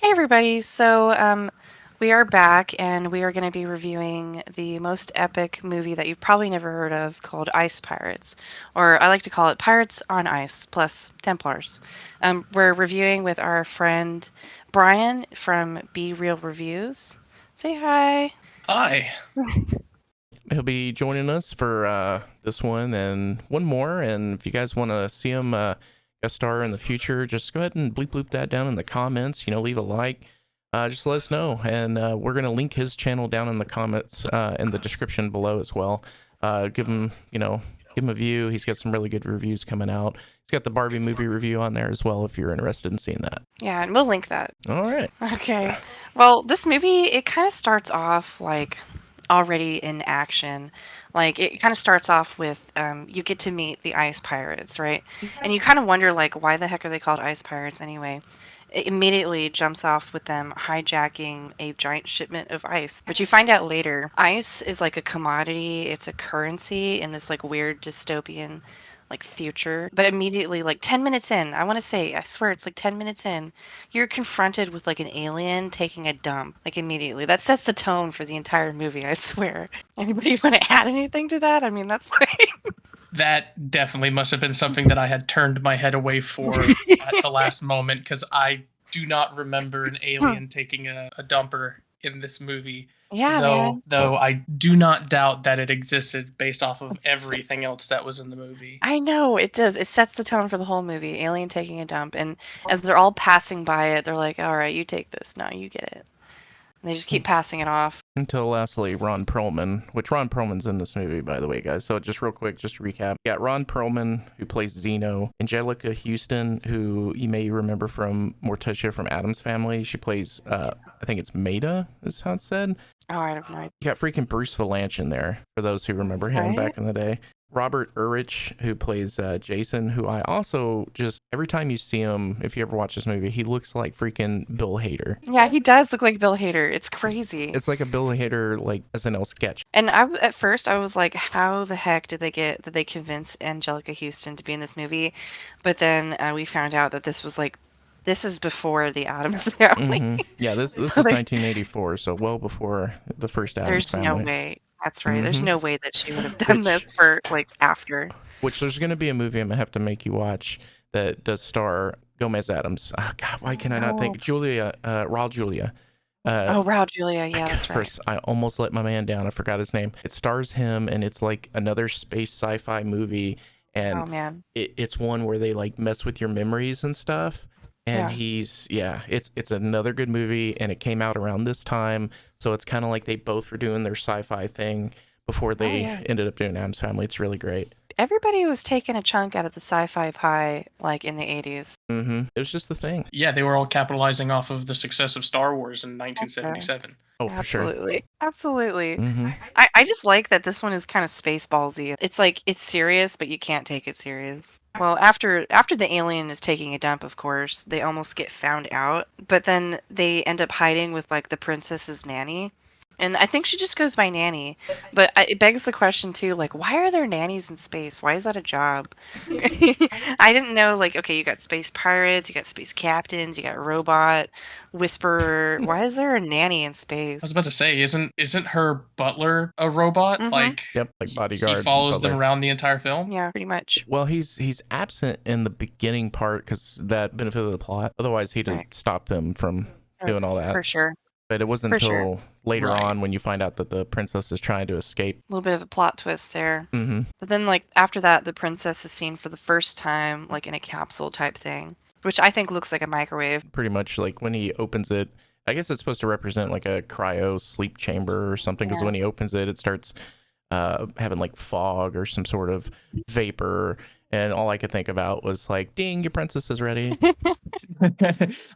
Hey everybody, we are back and we are going to be reviewing the most epic movie that you've probably never heard of called Ice Pirates, or I like to call it Pirates on Ice plus Templars. We're reviewing with our friend Bryan from Be Real Reviews. Say hi. Hi. He'll be joining us for this one and one more. And if you guys want to see him guest star in the future, just go ahead and bleep that down in the comments. Leave a like. Just let us know, and we're gonna link his channel down in the comments in the description below as well. Give him, give him a view. He's got some really good reviews coming out. He's got the Barbie movie review on there as well if you're interested in seeing that. Yeah, and we'll link that. All right. Okay. Well, this movie, it kind of starts off like already in action. Like it kind of starts off with you get to meet the ice pirates, right? And you kind of wonder like why the heck are they called ice pirates anyway? It immediately jumps off with them hijacking a giant shipment of ice. But you find out later, ice is like a commodity, it's a currency in this like weird dystopian like future. But immediately, like 10 minutes in, I swear it's like 10 minutes in, you're confronted with like an alien taking a dump. Like immediately. That sets the tone for the entire movie, I swear. Anybody want to add anything to that? I mean, that's like That definitely must have been something that I had turned my head away for at the last moment, because I do not remember an alien taking a dumper in this movie. Yeah, man. Though I do not doubt that it existed based off of everything else that was in the movie. I know, it does. It sets the tone for the whole movie. Alien taking a dump. And as they're all passing by it, they're like, all right, you take this. No, you get it. And they just keep passing it off. Until lastly, Ron Perlman, which Ron Perlman's in this movie, by the way, guys. So just real quick, just to recap. You got Ron Perlman, who plays Zeno. Angelica Houston, who you may remember from Morticia from Addams Family. She plays, I think it's Maida, is how it's said. Oh, I have no idea. You got freaking Bruce Valanche in there, for those who remember him back in the day. Robert Urich, who plays Jason, who I also just, every time you see him, if you ever watch this movie, he looks like freaking Bill Hader. Yeah, he does look like Bill Hader. It's crazy. It's like a Bill Hader, like, SNL sketch. And at first I was like, how the heck did they convince Angelica Houston to be in this movie? But then we found out that this is before the Addams Family. Mm-hmm. Yeah, this is 1984, so well before the first Addams Family. There's no way. That's right. Mm-hmm. There's no way that she would have done this for like after. Which there's going to be a movie I'm going to have to make you watch that does star Gomez Addams. Oh, God, why can I not think? Raul Julia. Raul Julia. Yeah, that's right. First, I almost let my man down. I forgot his name. It stars him, and it's like another space sci-fi movie. And oh, man. It's one where they like mess with your memories and stuff. And it's another good movie, and it came out around this time, so it's kind of like they both were doing their sci-fi thing before they ended up doing Addams Family. It's really great. Everybody was taking a chunk out of the sci-fi pie, like in the 80s. Mm-hmm. It was just the thing. Yeah, they were all capitalizing off of the success of Star Wars in 1977. Oh, for sure. Absolutely. Mm-hmm. I just like that this one is kind of space ballsy. It's like, it's serious, but you can't take it serious. Well, after the alien is taking a dump, of course, they almost get found out. But then they end up hiding with, like, the princess's nanny. And I think she just goes by nanny. But it begs the question, too, like, why are there nannies in space? Why is that a job? I didn't know, like, okay, you got space pirates, you got space captains, you got robot, whisperer. Why is there a nanny in space? I was about to say, isn't her butler a robot? Mm-hmm. Like, yep, like bodyguard. He follows them around the entire film? Yeah, pretty much. Well, he's absent in the beginning part because that benefited the plot. Otherwise, he'd have stopped them from doing all that. For sure. But it wasn't until later on when you find out that the princess is trying to escape. A little bit of a plot twist there. Mm-hmm. But then, like, after that, the princess is seen for the first time, like, in a capsule type thing, which I think looks like a microwave. Pretty much, like, when he opens it, I guess it's supposed to represent, like, a cryo sleep chamber or something, because when he opens it, it starts having, like, fog or some sort of vapor. And all I could think about was like, ding, your princess is ready.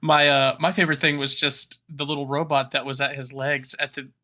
My favorite thing was just the little robot that was at his legs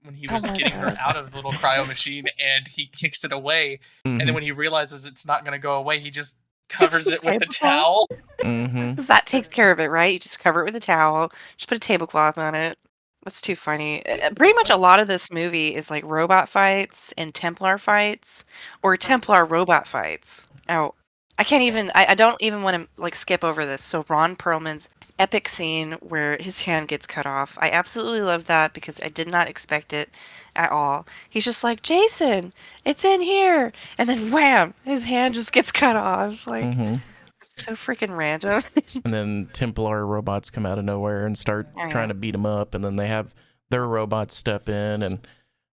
when he was getting her out of the little cryo machine, and he kicks it away. Mm-hmm. And then when he realizes it's not going to go away, he just covers it with a towel. Mm-hmm. Because that takes care of it, right? You just cover it with a towel, just put a tablecloth on it. That's too funny. Pretty much a lot of this movie is like robot fights and Templar fights, or Templar robot fights. Oh, I can't even, I don't even want to like skip over this. So Ron Perlman's epic scene where his hand gets cut off. I absolutely love that because I did not expect it at all. He's just like, Jason, it's in here. And then wham, his hand just gets cut off. Like, Mm-hmm. it's so freaking random. And then Templar robots come out of nowhere and start Oh, trying yeah. to beat him up, and then they have their robots step in, and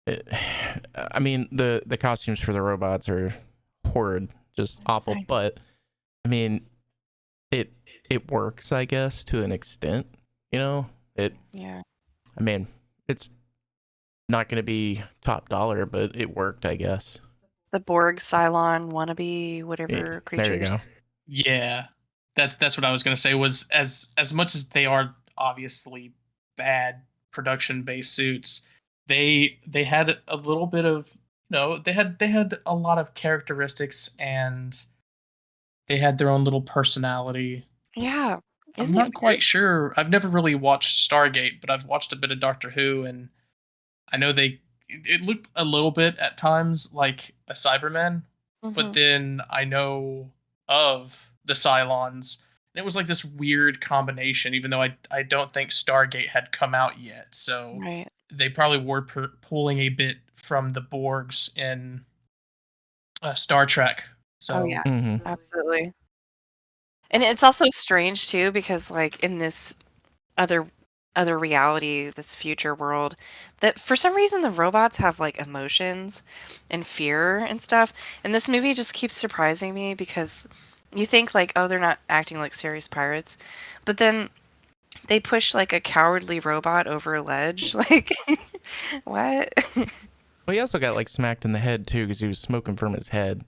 it, I mean the costumes for the robots are horrid, just awful. Right. But I mean, it it works, I guess, to an extent. You know, Yeah. I mean, it's not going to be top dollar, but it worked, I guess. The Borg, Cylon, wannabe, whatever There you go. creatures. Yeah, that's what I was gonna say. Was as much as they are obviously bad production based suits, they had a little bit of they had a lot of characteristics and they had their own little personality. Yeah. I'm Isn't it not weird? quite sure. I've never really watched Stargate, but I've watched a bit of Doctor Who, and I know it looked a little bit at times like a Cyberman, but Hmm. then I know of the Cylons. And it was like this weird combination, even though I don't think Stargate had come out yet. So Right. they probably were pulling a bit from the Borgs in Star Trek. Oh, So yeah. Mm-hmm. Absolutely. And it's also strange too because like in this other other reality, this future world, that for some reason the robots have like emotions and fear and stuff. And this movie just keeps surprising me because you think like, oh, they're not acting like serious pirates. But then they push like a cowardly robot over a ledge. Like what? Well, he also got like smacked in the head too because he was smoking from his head.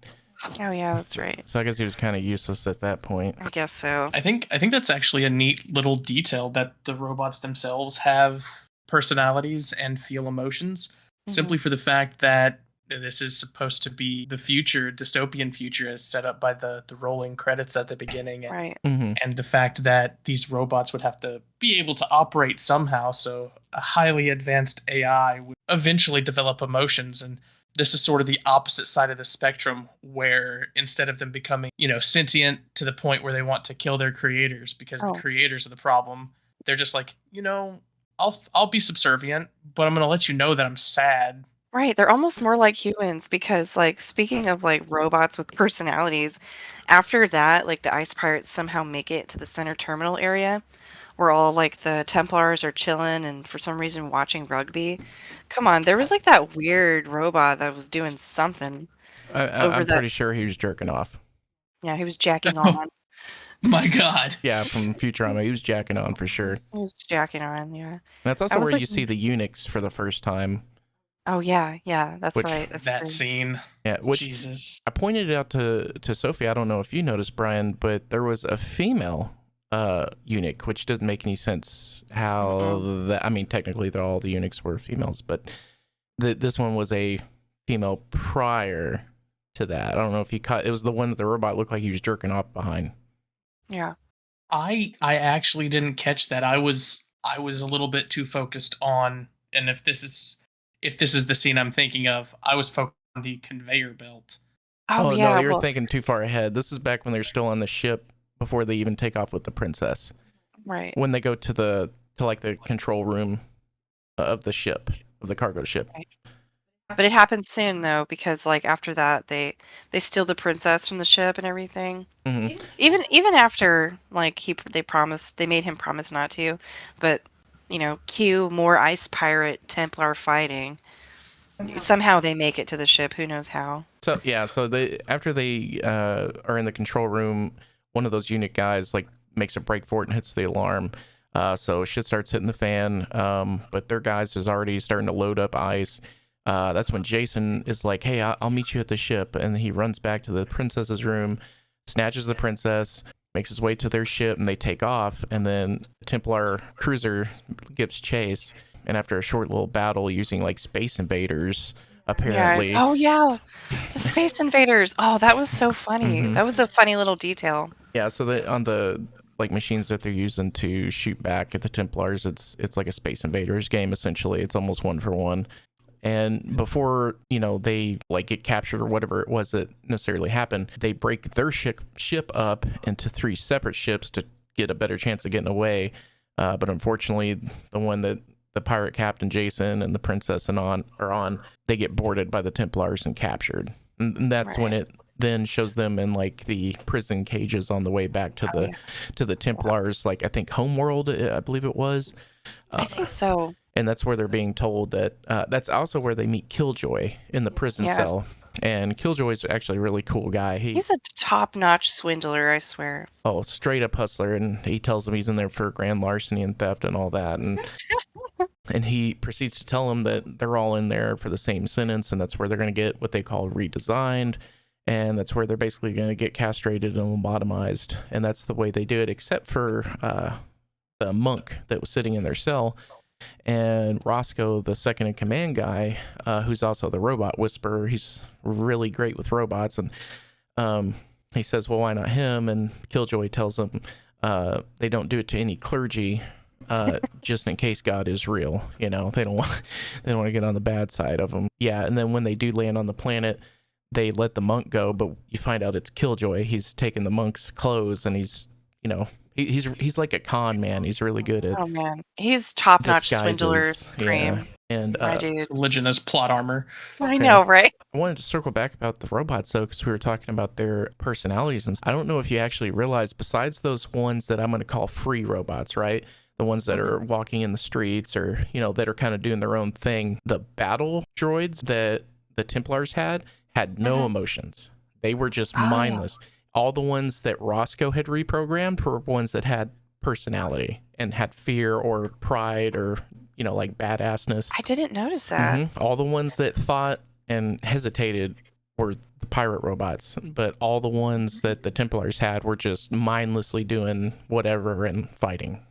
Oh yeah, that's right. So I guess he was kind of useless at that point. I guess so. I think that's actually a neat little detail that the robots themselves have personalities and feel emotions, Hmm. simply for the fact that this is supposed to be the future, dystopian future, as set up by the rolling credits at the beginning, Right. Mm-hmm. and the fact that these robots would have to be able to operate somehow. So a highly advanced AI would eventually develop emotions, and this is sort of the opposite side of the spectrum, where instead of them becoming, sentient to the point where they want to kill their creators because the Oh, creators are the problem, they're just like, I'll be subservient, but I'm going to let you know that I'm sad. right. They're almost more like humans because, like, speaking of like robots with personalities, after that, like the ice pirates somehow make it to the center terminal area where all like the Templars are chilling and for some reason watching rugby. Come on, there was like that weird robot that was doing something over I'm that. pretty sure he was jerking off. Yeah, he was jacking Oh on. my god. Yeah, from Futurama, he was jacking on for sure. He was jacking on. Yeah, And that's I also was where like, you see the eunuchs for the first time, oh yeah, yeah, that's which right. That's That true. scene. which Jesus. I pointed out to Sophie. I don't know if you noticed, Brian, but there was a female eunuch, which doesn't make any sense. How Mm-mm. that? I mean, technically, all the eunuchs were females, but this one was a female prior to that. I don't know if you caught. It was the one that the robot looked like he was jerking off behind. Yeah. I actually didn't catch that. I was a little bit too focused on, and if this is the scene I'm thinking of, I was focused on the conveyor belt. Oh Oh no, yeah. you're Well, thinking too far ahead. This is back when they're still on the ship before they even take off with the princess. right. When they go to like the control room of the ship, of the cargo ship. Right. But it happens soon though, because like after that they steal the princess from the ship and everything. Hmm. Even after like they made him promise not to, but cue more ice pirate Templar fighting. Somehow they make it to the ship. Who knows how? So yeah, so they after they are in the control room, one of those unit guys like makes a break for it and hits the alarm. So shit starts hitting the fan. But their guys is already starting to load up ice. That's when Jason is like, "Hey, I'll meet you at the ship," and he runs back to the princess's room, snatches the princess, makes his way to their ship, and they take off. And then the Templar cruiser gives chase, and after a short little battle using like space invaders, Yeah. apparently. Oh yeah. The Space Invaders. Oh, that was so funny. Hmm. That was a funny little detail. Yeah, so on the like machines that they're using to shoot back at the Templars, it's like a Space Invaders game essentially. It's almost one for one. And before they like get captured or whatever it was that necessarily happened, they break their ship up into three separate ships to get a better chance of getting away. But unfortunately, the one that the pirate captain Jason and the princess and are on, they get boarded by the Templars and captured. And that's when it then shows them in like the prison cages on the way back to the Templars, like I think homeworld, I believe it was. I think so. And that's where they're being told that that's also where they meet Killjoy in the prison cell. And Killjoy's actually a really cool guy. He's a top-notch swindler, I swear. Oh, straight up hustler. And he tells them he's in there for grand larceny and theft and all that. And and he proceeds to tell them that they're all in there for the same sentence, and that's where they're going to get what they call redesigned. And that's where they're basically going to get castrated and lobotomized. And that's the way they do it, except for the monk that was sitting in their cell. And Roscoe, the second in command guy, who's also the robot whisperer, he's really great with robots. And he says, well, why not him? And Killjoy tells him they don't do it to any clergy, just in case God is real. You know, they don't want to get on the bad side of him. Yeah, and then when they do land on the planet, they let the monk go, but you find out it's Killjoy. He's taken the monk's clothes, and he's, you know, he's like a con man. He's really good at. Oh man, he's top-notch swindler cream. Yeah. And religion as plot armor. I know, right? I wanted to circle back about the robots though, because we were talking about their personalities, and I don't know if you actually realize, besides those ones that I'm going to call free robots, right? The ones that are walking in the streets, or you know, that are kind of doing their own thing. The battle droids that the Templars had no emotions. They were just mindless. All the ones that Roscoe had reprogrammed were ones that had personality and had fear or pride or, you know, like badassness. I didn't notice that. All the ones that thought and hesitated were the pirate robots, but all the ones that the Templars had were just mindlessly doing whatever and fighting.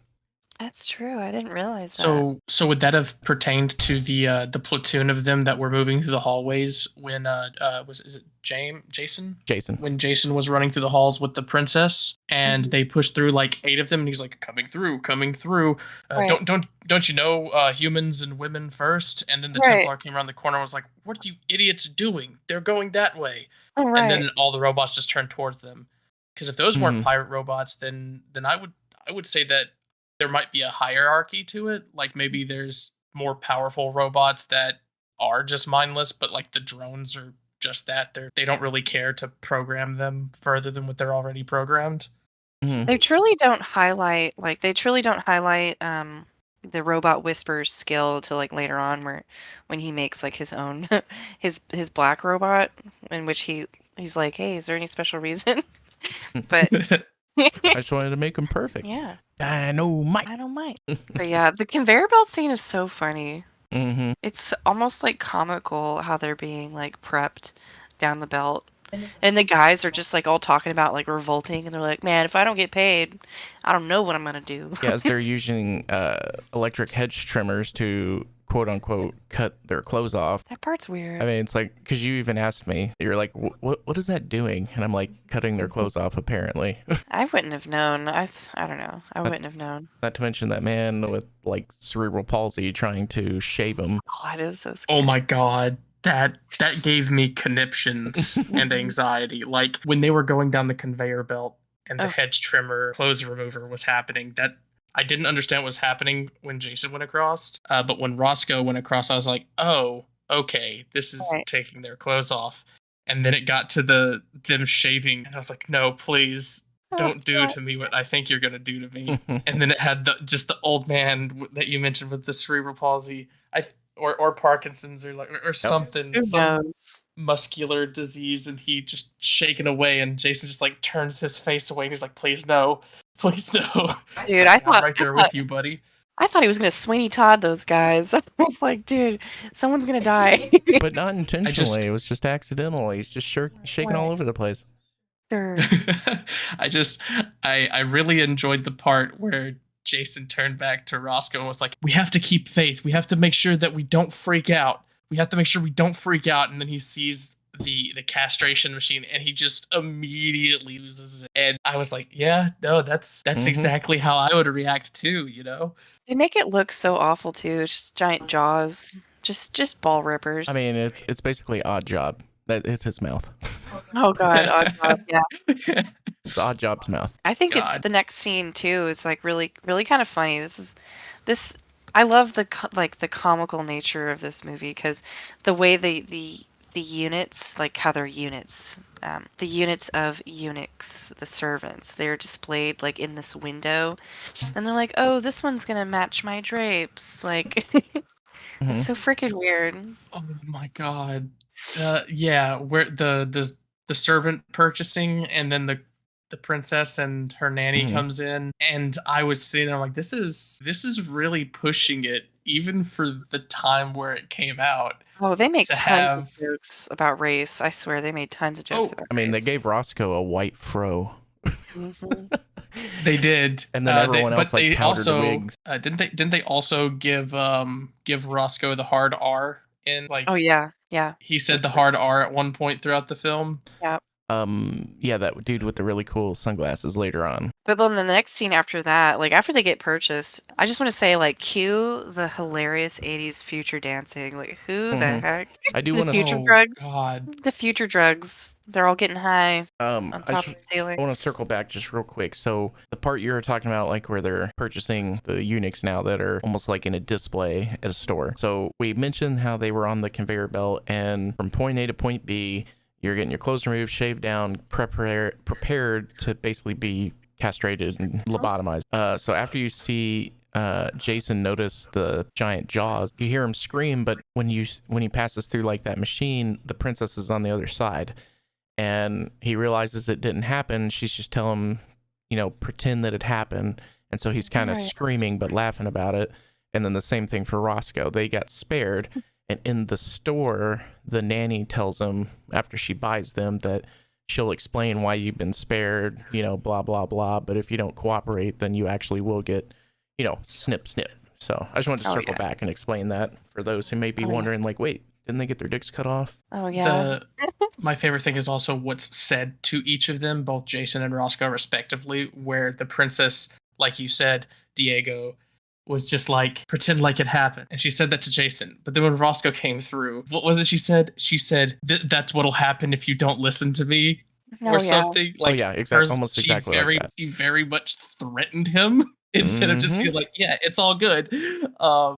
That's true. I didn't realize that. So would that have pertained to the platoon of them that were moving through the hallways when is it Jason? Jason. When Jason was running through the halls with the princess, and they pushed through like 8 of them, and he's like, coming through. Right. Don't you know humans and women first? And then the Templar came around the corner and was like, what are you idiots doing? They're going that way. Right. And then all the robots just turned towards them. Because if those weren't pirate robots, then I would say that there might be a hierarchy to it. Like maybe there's more powerful robots that are just mindless, but like the drones are just that. They don't really care to program them further than what they're already programmed. They truly don't highlight the robot whisperer's skill till like later on, when he makes like his own his black robot, in which he's like, hey, is there any special reason? But I just wanted to make him perfect. Yeah. Dynamite. But yeah, the conveyor belt scene is so funny. Mm-hmm. It's almost like comical how they're being like prepped down the belt. And the guys are just like all talking about like revolting, and they're like, man, if I don't get paid, I don't know what I'm going to do. Yeah, as they're using electric hedge trimmers to quote unquote cut their clothes off. That part's weird. I mean, it's like, because you even asked me, you're like, what is that doing? And I'm like, cutting their clothes off, apparently. I wouldn't have known. I don't know. I wouldn't have known. Not to mention that man with like cerebral palsy trying to shave him. Oh, that is so scary. Oh my god. That gave me conniptions and anxiety. Like when they were going down the conveyor belt and the hedge trimmer clothes remover was happening, that I didn't understand what was happening when Jason went across. But when Roscoe went across, I was like, oh, okay, this is taking their clothes off. And then it got to them shaving, and I was like, no, please don't do to me what I think you're gonna do to me. And then it had the old man that you mentioned with the cerebral palsy. Or Parkinson's or something, some muscular disease, and he just shaking away, and Jason just like turns his face away, and he's like, "Please no, please no." Dude, I'm right there with you, buddy. I thought he was gonna Sweeney Todd those guys. I was like, dude, someone's gonna die. But not intentionally. It was just accidental. He's just shaking all over the place. Sure. I really enjoyed the part where Jason turned back to Roscoe and was like, we have to keep faith. We have to make sure that we don't freak out. And then he sees the castration machine, and he just immediately loses it. And I was like, yeah, no, that's exactly how I would react too, you know? They make it look so awful too. It's just giant jaws. Just ball rippers. I mean, it's basically Odd Job. It's his mouth. Oh god, odd job, yeah. It's Odd Job's mouth. I think it's God. the next scene too. It's like really, really kind of funny. This. I love like the comical nature of this movie because the way the units, like how they're units, the units of eunuchs, the servants, they're displayed like in this window, and they're like, oh, this one's gonna match my drapes. Like, it's so freaking weird. Oh my god. Yeah, where the servant purchasing and then the princess and her nanny comes in, and I was sitting there like, this is really pushing it even for the time where it came out Oh, they make to tons of have. jokes about race. I swear they made tons of jokes Oh, about I mean, they race. gave Roscoe a white fro. Mhm. they did. And then everyone else But like they powdered also wigs. didn't they also give Roscoe the hard R in, like, Oh yeah, yeah, he for said the sure. hard R at one point throughout the film. Yeah. Yeah, that dude with the really cool sunglasses later on. But then the next scene after that, like after they get purchased, I just want to say like cue the hilarious 80s future dancing. Like who the heck? I do The want future to. Oh drugs. god. The future drugs. They're all getting high on I top just of the ceiling. want to circle back just real quick. So the part you were talking about, like where they're purchasing the eunuchs now that are almost like in a display at a store. So we mentioned how they were on the conveyor belt, and from point A to point B, you're getting your clothes removed, shaved down, prepared to basically be castrated and lobotomized. So after you see Jason notice the giant jaws, you hear him scream, but when he passes through like that machine, the princess is on the other side. And he realizes it didn't happen. She's just telling him, pretend that it happened. And so he's kind of Right. screaming but laughing about it. And then the same thing for Roscoe. They got spared. And in the store, the nanny tells him after she buys them that she'll explain why you've been spared, blah, blah, blah. But if you don't cooperate, then you actually will get, snip, snip. So I just wanted to Oh, circle yeah. back and explain that for those who may be Oh, yeah. wondering, like, wait, didn't they get their dicks cut off? Oh yeah. My favorite thing is also what's said to each of them, both Jason and Roscoe respectively, where the princess, like you said, Diego, was just like, pretend like it happened. And she said that to Jason. But then when Roscoe came through, what was it she said? She said, that's what'll happen if you don't listen to me, or Oh yeah. something. Oh, Like, yeah, exactly. hers, Almost exactly like that. she very much threatened him instead of just being like, yeah, it's all good.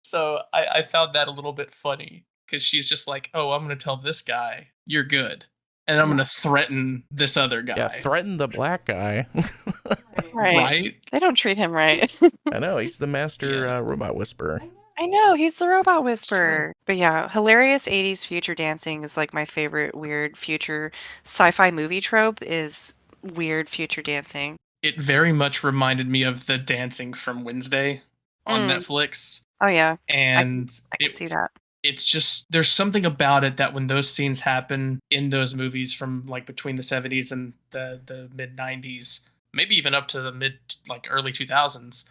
So I found that a little bit funny because she's just like, oh, I'm going to tell this guy you're good, and I'm going to threaten this other guy. Yeah, threaten the black guy. Right. They don't treat him right. I know, he's the master Yeah. robot whisperer. I know, he's the robot whisperer. But yeah, hilarious 80s future dancing is like my favorite weird future sci-fi movie trope is weird future dancing. It very much reminded me of the dancing from Wednesday on Netflix. Oh yeah. And I can see that. it's just, there's something about it that when those scenes happen in those movies from like between the 70s and the mid 90s, maybe even up to the early 2000s,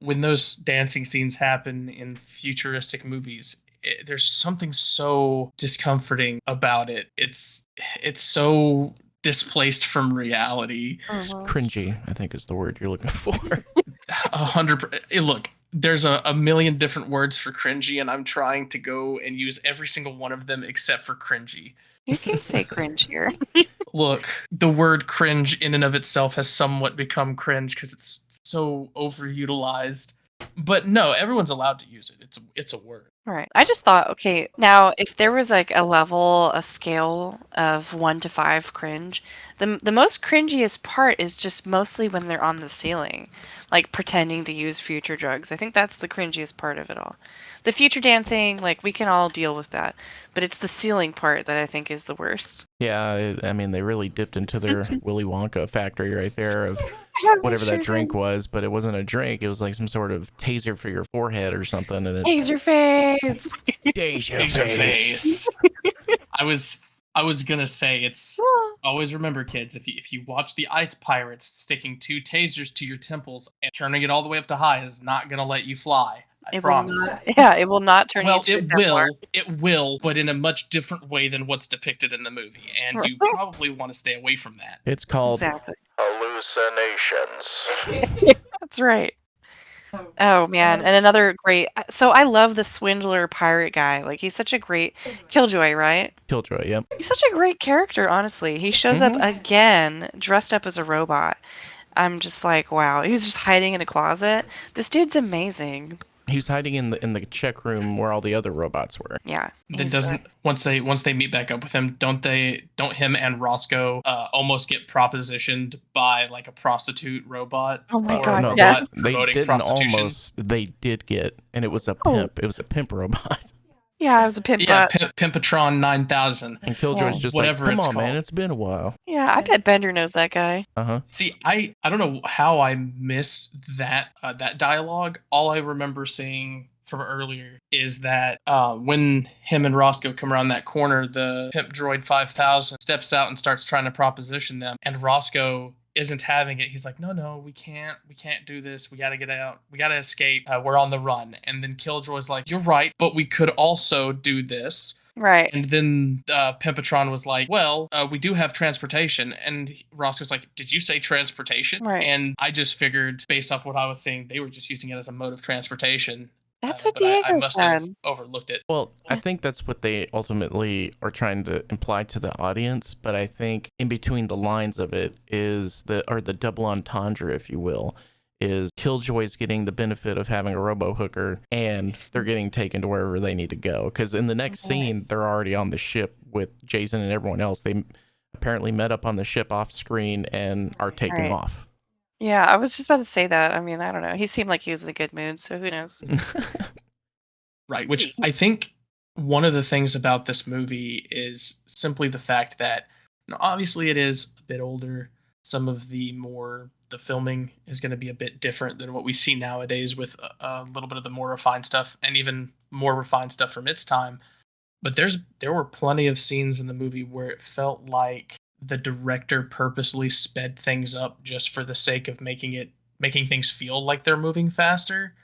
when those dancing scenes happen in futuristic movies, there's something so discomforting about it. It's so displaced from reality. Cringy, I think is the word you're looking for. 100%. Look, there's a million different words for cringy, and I'm trying to go and use every single one of them except for cringy. You can say cringe here. Look, the word cringe in and of itself has somewhat become cringe because it's so overutilized. But no, everyone's allowed to use it. It's a word. Right. I just thought, okay, now if there was like a scale of 1 to 5 cringe, the most cringiest part is just mostly when they're on the ceiling, like pretending to use future drugs. I think that's the cringiest part of it all. The future dancing, like we can all deal with that, but it's the ceiling part that I think is the worst. Yeah, I mean, they really dipped into their Willy Wonka factory right there of They whatever sure that drink did. was, but it wasn't a drink. It was like some sort of taser for your forehead or something. And Taser face. Taser face. I was gonna say, it's always remember, kids, if you watch the Ice Pirates, sticking 2 tasers to your temples and turning it all the way up to high is not gonna let you fly. I promise. It will not turn you into a Templar. It will, but in a much different way than what's depicted in the movie, and you probably want to stay away from that. it's called Exactly. hallucinations. That's right. Oh man, and another great. So I love the swindler pirate guy. Like he's such a great Killjoy, right? Killjoy, yep. He's such a great character, honestly. He shows up again dressed up as a robot. I'm just like, wow. He was just hiding in a closet. This dude's amazing. He was hiding in the check room where all the other robots were. Yeah. Then he's, doesn't once they meet back up with him, don't him and Roscoe almost get propositioned by like a prostitute robot? Oh my or God, a no, robot yes. they promoting didn't prostitution? almost. They did get, and it was a Oh. pimp. It was a pimp robot. Yeah, I was a pimp. Yeah, Pimpatron 9000. And Killjoy's Yeah. just Whatever like, come it's on, man, called. it's been a while. Yeah, I bet Bender knows that guy. See, I don't know how I missed that dialogue. All I remember seeing from earlier is that when him and Roscoe come around that corner, the pimp droid 5000 steps out and starts trying to proposition them, and Roscoe isn't having it. He's like, no, we can't do this. We got to get out. We got to escape. We're on the run. And then Killjoy's like, you're right, but we could also do this. Right. And then Pimpatron was like, well, we do have transportation. And Roscoe's like, did you say transportation? Right. And I just figured, based off what I was seeing, they were just using it as a mode of transportation. That's what But I Diego must have said. overlooked it. Well, I think that's what they ultimately are trying to imply to the audience, but I think in between the lines of it is the double entendre, if you will, is Killjoy's getting the benefit of having a robo hooker and they're getting taken to wherever they need to go. Because in the next scene, they're already on the ship with Jason and everyone else. They apparently met up on the ship off screen and are taking off. Yeah, I was just about to say that. I mean, I don't know. He seemed like he was in a good mood, so who knows? Right, which I think one of the things about this movie is simply the fact that, obviously it is a bit older. Some of the filming is going to be a bit different than what we see nowadays with a little bit of the more refined stuff and even more refined stuff from its time. But there were plenty of scenes in the movie where it felt like the director purposely sped things up just for the sake of making things feel like they're moving faster,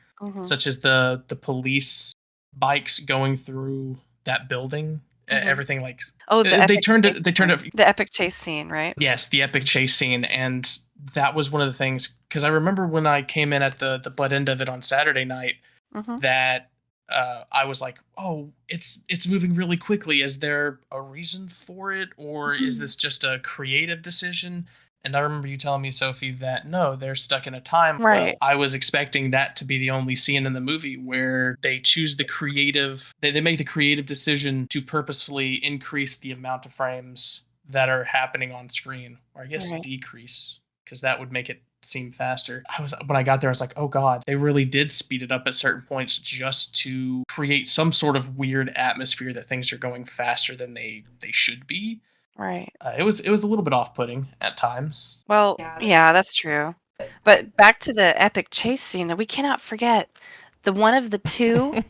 such as the police bikes going through that building. Everything like they turned it the epic chase scene, right? Yes, the epic chase scene. And that was one of the things, because I remember when I came in at the butt end of it on Saturday night, that I was like, oh, it's moving really quickly. Is there a reason for it, or is this just a creative decision? And I remember you telling me, Sophie, that no, they're stuck in a time. Right. I was expecting that to be the only scene in the movie where they choose they make the creative decision to purposefully increase the amount of frames that are happening on screen, or I guess decrease, because that would make it seem faster. When I got there, I was like, oh god, they really did speed it up at certain points just to create some sort of weird atmosphere that things are going faster than they should be. Right. It was a little bit off-putting at times. Well, yeah, that's true. But back to the epic chase scene, that we cannot forget the one of the two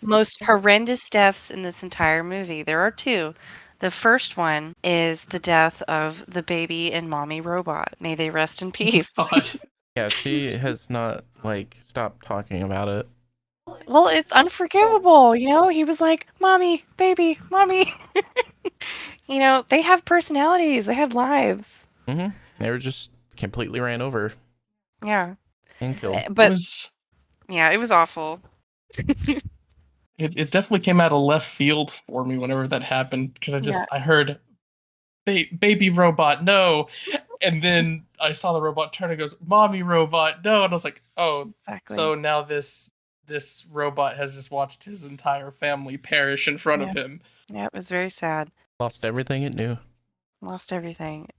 most horrendous deaths in this entire movie. There are two. The first one is the death of the baby and mommy robot. May they rest in peace. Yeah, she has not stopped talking about it. Well, it's unforgivable. He was like, mommy, baby, mommy. They have personalities. They have lives. They were just completely ran over. Yeah. And killed. But it was awful. It definitely came out of left field for me whenever that happened, because I heard baby robot, no. And then I saw the robot turn and goes, mommy robot, no. And I was like, oh, exactly. So now this robot has just watched his entire family perish in front of him. Yeah, it was very sad. Lost everything it knew. Lost everything.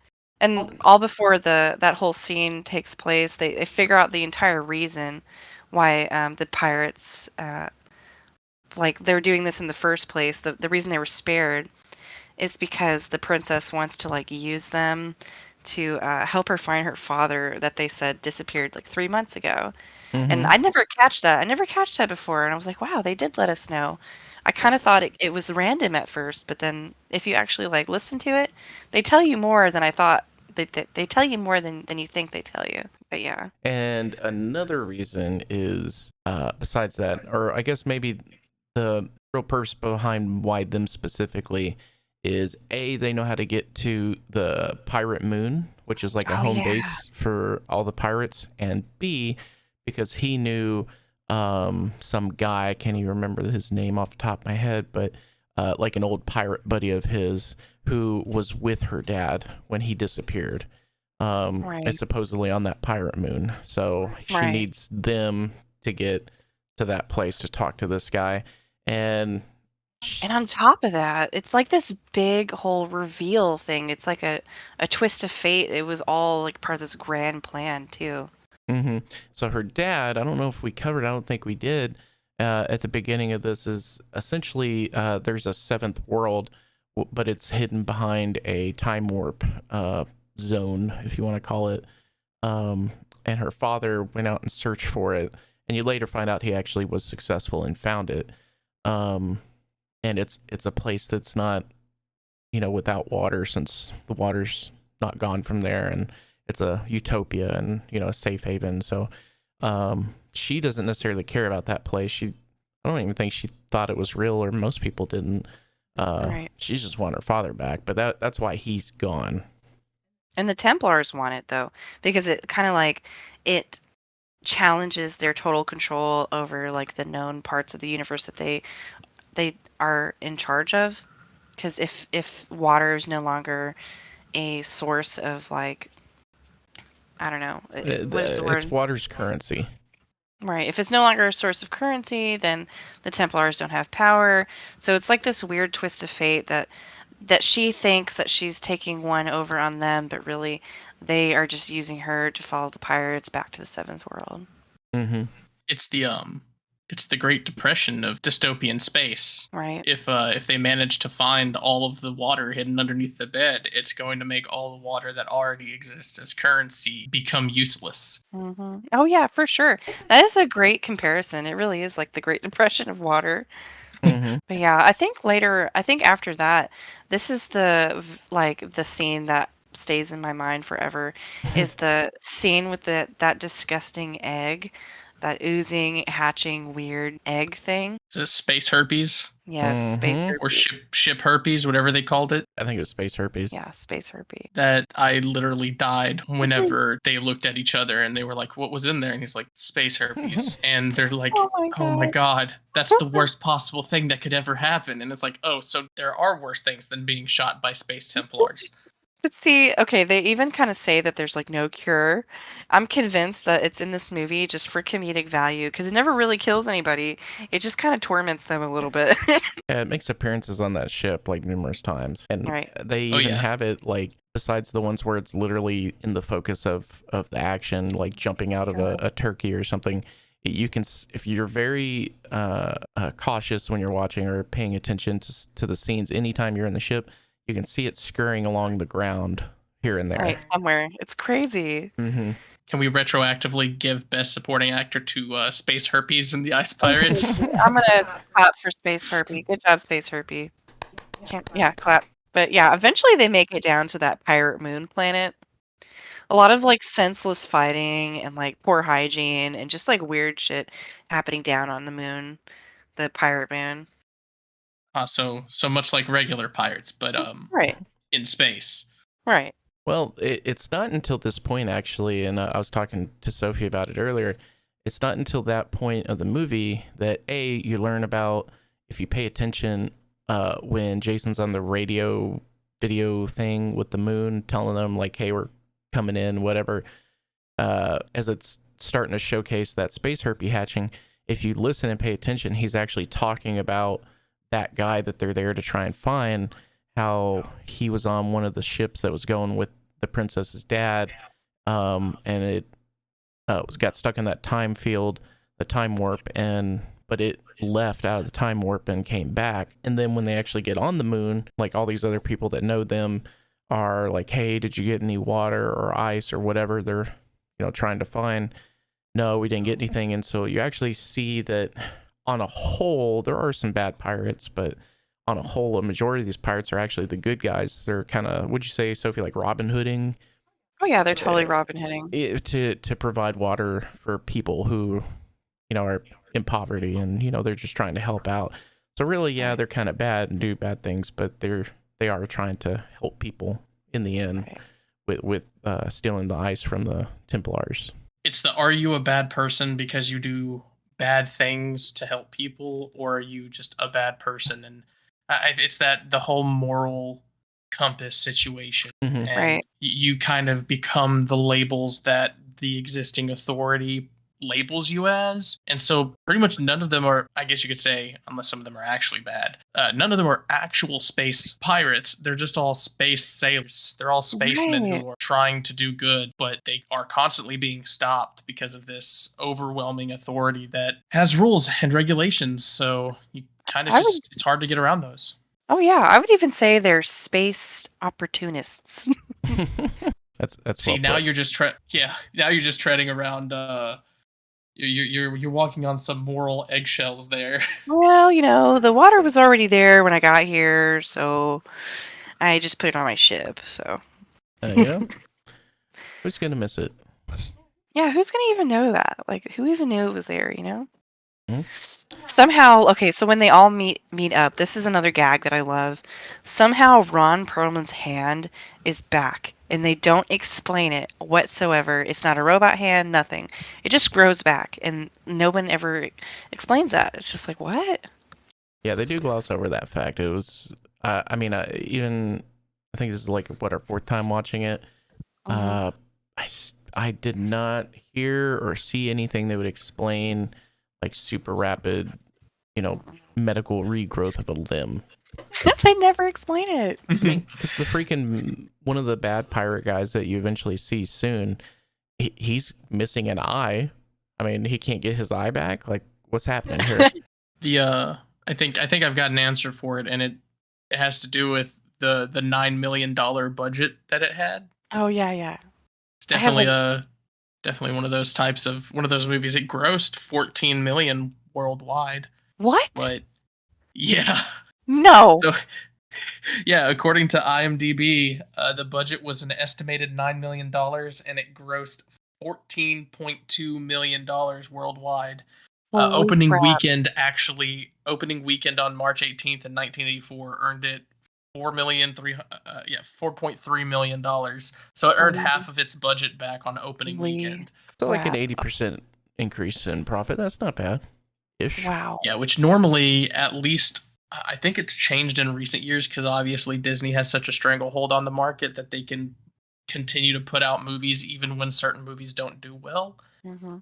And all before that whole scene takes place, they figure out the entire reason why the pirates, they're doing this in the first place. The reason they were spared is because the princess wants to use them to help her find her father that they said disappeared 3 months ago. And I never catched that. I never catched that before. And I was like, wow, they did let us know. I kind of thought it was random at first, but then if you actually listen to it, they tell you more than I thought. They tell you more than you think they tell you. But yeah. And another reason is, besides that, or I guess maybe the real purpose behind why them specifically is A, they know how to get to the pirate moon, which is a home base for all the pirates, and B, because he knew some guy, I can't even remember his name off the top of my head, but like an old pirate buddy of his who was with her dad when he disappeared. Right. Supposedly on that pirate moon. So she Right. needs them to get to that place to talk to this guy. And And on top of that, it's like this big whole reveal thing. It's like a twist of fate. It was all like part of this grand plan too. hmm so her dad, I don't know if we covered, I don't think we did at the beginning of this, is essentially there's a seventh world, but it's hidden behind a time warp zone, if you want to call it. And her father went out and searched for it, and you later find out he actually was successful and found it. And it's a place that's not, without water, since the water's not gone from there, and it's a utopia and a safe haven. So she doesn't necessarily care about that place. I don't even think she thought it was real, or most people didn't. Right. She just wanted her father back, but that's why he's gone. And the Templars want it though, because it kind of like it challenges their total control over like the known parts of the universe that they are in charge of. Because if water is no longer a source of like, I don't know, what is the It's word? water's currency. Right. If it's no longer a source of currency, then the Templars don't have power. So it's like this weird twist of fate that she thinks that she's taking one over on them, but really they are just using her to follow the pirates back to the seventh world. Mm-hmm. It's the Great Depression of dystopian space. Right. If they manage to find all of the water hidden underneath the bed, it's going to make all the water that already exists as currency become useless. Hmm. Oh yeah, for sure. That is a great comparison. It really is like the Great Depression of water. Mm-hmm. But yeah, I think after that, this is like the scene that stays in my mind forever is the scene with that disgusting egg, that oozing, hatching, weird egg thing. Is it space herpes Yes, space or herpes. ship herpes, whatever they called it? I think it was space herpes. Yeah, space herpes. That I literally died whenever they looked at each other and they were like, "What was in there?" And he's like, "Space herpes." And they're like, Oh my "Oh my god. god, that's the worst possible thing that could ever happen." And it's like, "Oh, so there are worse things than being shot by space Templars." But see, okay, they even kind of say that there's like no cure. I'm convinced that it's in this movie just for comedic value because it never really kills anybody. It just kind of torments them a little bit. Yeah, it makes appearances on that ship like numerous times, and Right. they Oh, even yeah. have it like, besides the ones where it's literally in the focus of the action, like jumping out of a turkey or something. You can, if you're very cautious when you're watching or paying attention to the scenes, anytime you're in the ship, you can see it scurrying along the ground here and there. Right, somewhere. It's crazy. Mm-hmm. Can we retroactively give Best Supporting Actor to Space Herpes and the Ice Pirates? I'm gonna clap for Space Herpy. Good job, Space Herpy. Yeah, clap. But yeah, eventually they make it down to that pirate moon planet. A lot of like senseless fighting and like poor hygiene and just like weird shit happening down on the moon, the pirate moon. So much like regular pirates, but Right, in space. right. Well, it's not until this point, actually, and I was talking to Sophie about it earlier. It's not until that point of the movie that you learn about, if you pay attention, when Jason's on the radio video thing with the moon, telling them like, "Hey, we're coming in," whatever. As it's starting to showcase that space herpy hatching, if you listen and pay attention, he's actually talking about that guy that they're there to try and find, how he was on one of the ships that was going with the princess's dad, and it got stuck in that time field, the time warp, but it left out of the time warp and came back. And then when they actually get on the moon, like all these other people that know them are like, "Hey, did you get any water or ice or whatever?" They're trying to find. No, we didn't get anything. And so you actually see that on a whole, there are some bad pirates, but on a whole, a majority of these pirates are actually the good guys. They're kind of, would you say, Sophie, like Robin Hooding? Oh yeah, they're totally Robin Hooding. To provide water for people who, are in poverty, and they're just trying to help out. So really, yeah, they're kind of bad and do bad things, but they are trying to help people in the end, with stealing the ice from the Templars. it's the are you a bad person because you do bad things to help people, or are you just a bad person? And it's that the whole moral compass situation, Mhm. and Right. you kind of become the labels that the existing authority labels you as. And so pretty much none of them are, I guess you could say, unless some of them are actually bad, none of them are actual space pirates. They're just all space sailors. They're all spacemen Right. who are trying to do good, but they are constantly being stopped because of this overwhelming authority that has rules and regulations. So you kind of I would. just, it's hard to get around those. Oh yeah, I would even say they're space opportunists. That's See, well now put. you're just yeah, now you're just treading around you're walking on some moral eggshells there. Well, the water was already there when I got here, so I just put it on my ship. So Yeah. Who's gonna miss it? yeah, who's gonna even know that? Like, who even knew it was there? Hmm? Somehow, okay, so when they all meet up, this is another gag that I love. Somehow Ron Perlman's hand is back, and they don't explain it whatsoever. It's not a robot hand, nothing. It just grows back, and no one ever explains that. It's just like, what? Yeah, they do gloss over that fact. It was, I mean, even I think this is like what our fourth time watching it. Mhm. I did not hear or see anything that would explain like super rapid, you know, medical regrowth of a limb. They never explain it. I mean, because the freaking one of the bad pirate guys that you eventually see soon, he's missing an eye. I mean, he can't get his eye back. Like, what's happening here? The I think I've got an answer for it, and it has to do with the $9 million budget that it had. Oh yeah, yeah. It's I have definitely definitely one of those types of one of those movies. It grossed 14 million worldwide, what? but yeah. No. So yeah, according to IMDb, the budget was an estimated $9 million, and it grossed $14.2 million worldwide. Holy crap. Opening weekend on March 18th in 1984 earned it 4.3 million dollars. So it earned half of its budget back on opening Holy weekend. So like an crap. 80% increase in profit. That's not bad. Ish. Wow. Yeah, which normally, at least, I think it's changed in recent years because obviously Disney has such a stranglehold on the market that they can continue to put out movies even when certain movies don't do well. Hmm. Mhm.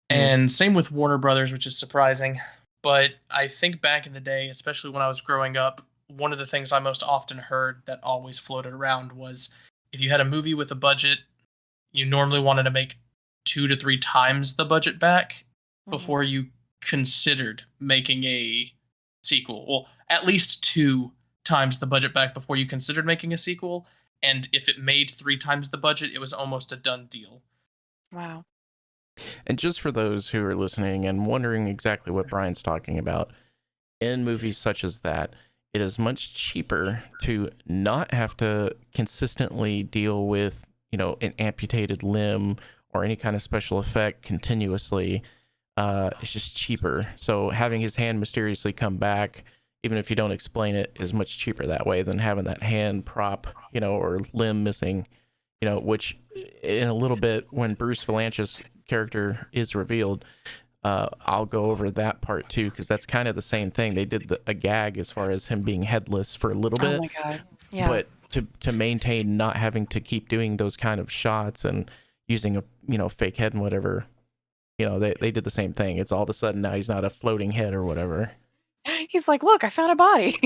And same with Warner Brothers, which is surprising. But I think back in the day, especially when I was growing up, one of the things I most often heard that always floated around was if you had a movie with a budget, you normally wanted to make 2 to 3 times the budget back Hmm. before you considered making a sequel. Well, at least 2 times the budget back before you considered making a sequel. And if it made 3 times the budget, it was almost a done deal. Wow. And just for those who are listening and wondering exactly what Brian's talking about, in movies such as that, it is much cheaper to not have to consistently deal with, an amputated limb or any kind of special effect continuously. It's just cheaper. So having his hand mysteriously come back, even if you don't explain it, is much cheaper that way than having that hand prop, or limb missing, which in a little bit when Bruce Valanche's character is revealed, I'll go over that part too because that's kind of the same thing. They did a gag as far as him being headless for a little Oh bit, my god. Yeah. but to maintain not having to keep doing those kind of shots and using a fake head and whatever, they did the same thing. It's all of a sudden now he's not a floating head or whatever. He's like, look, I found a body.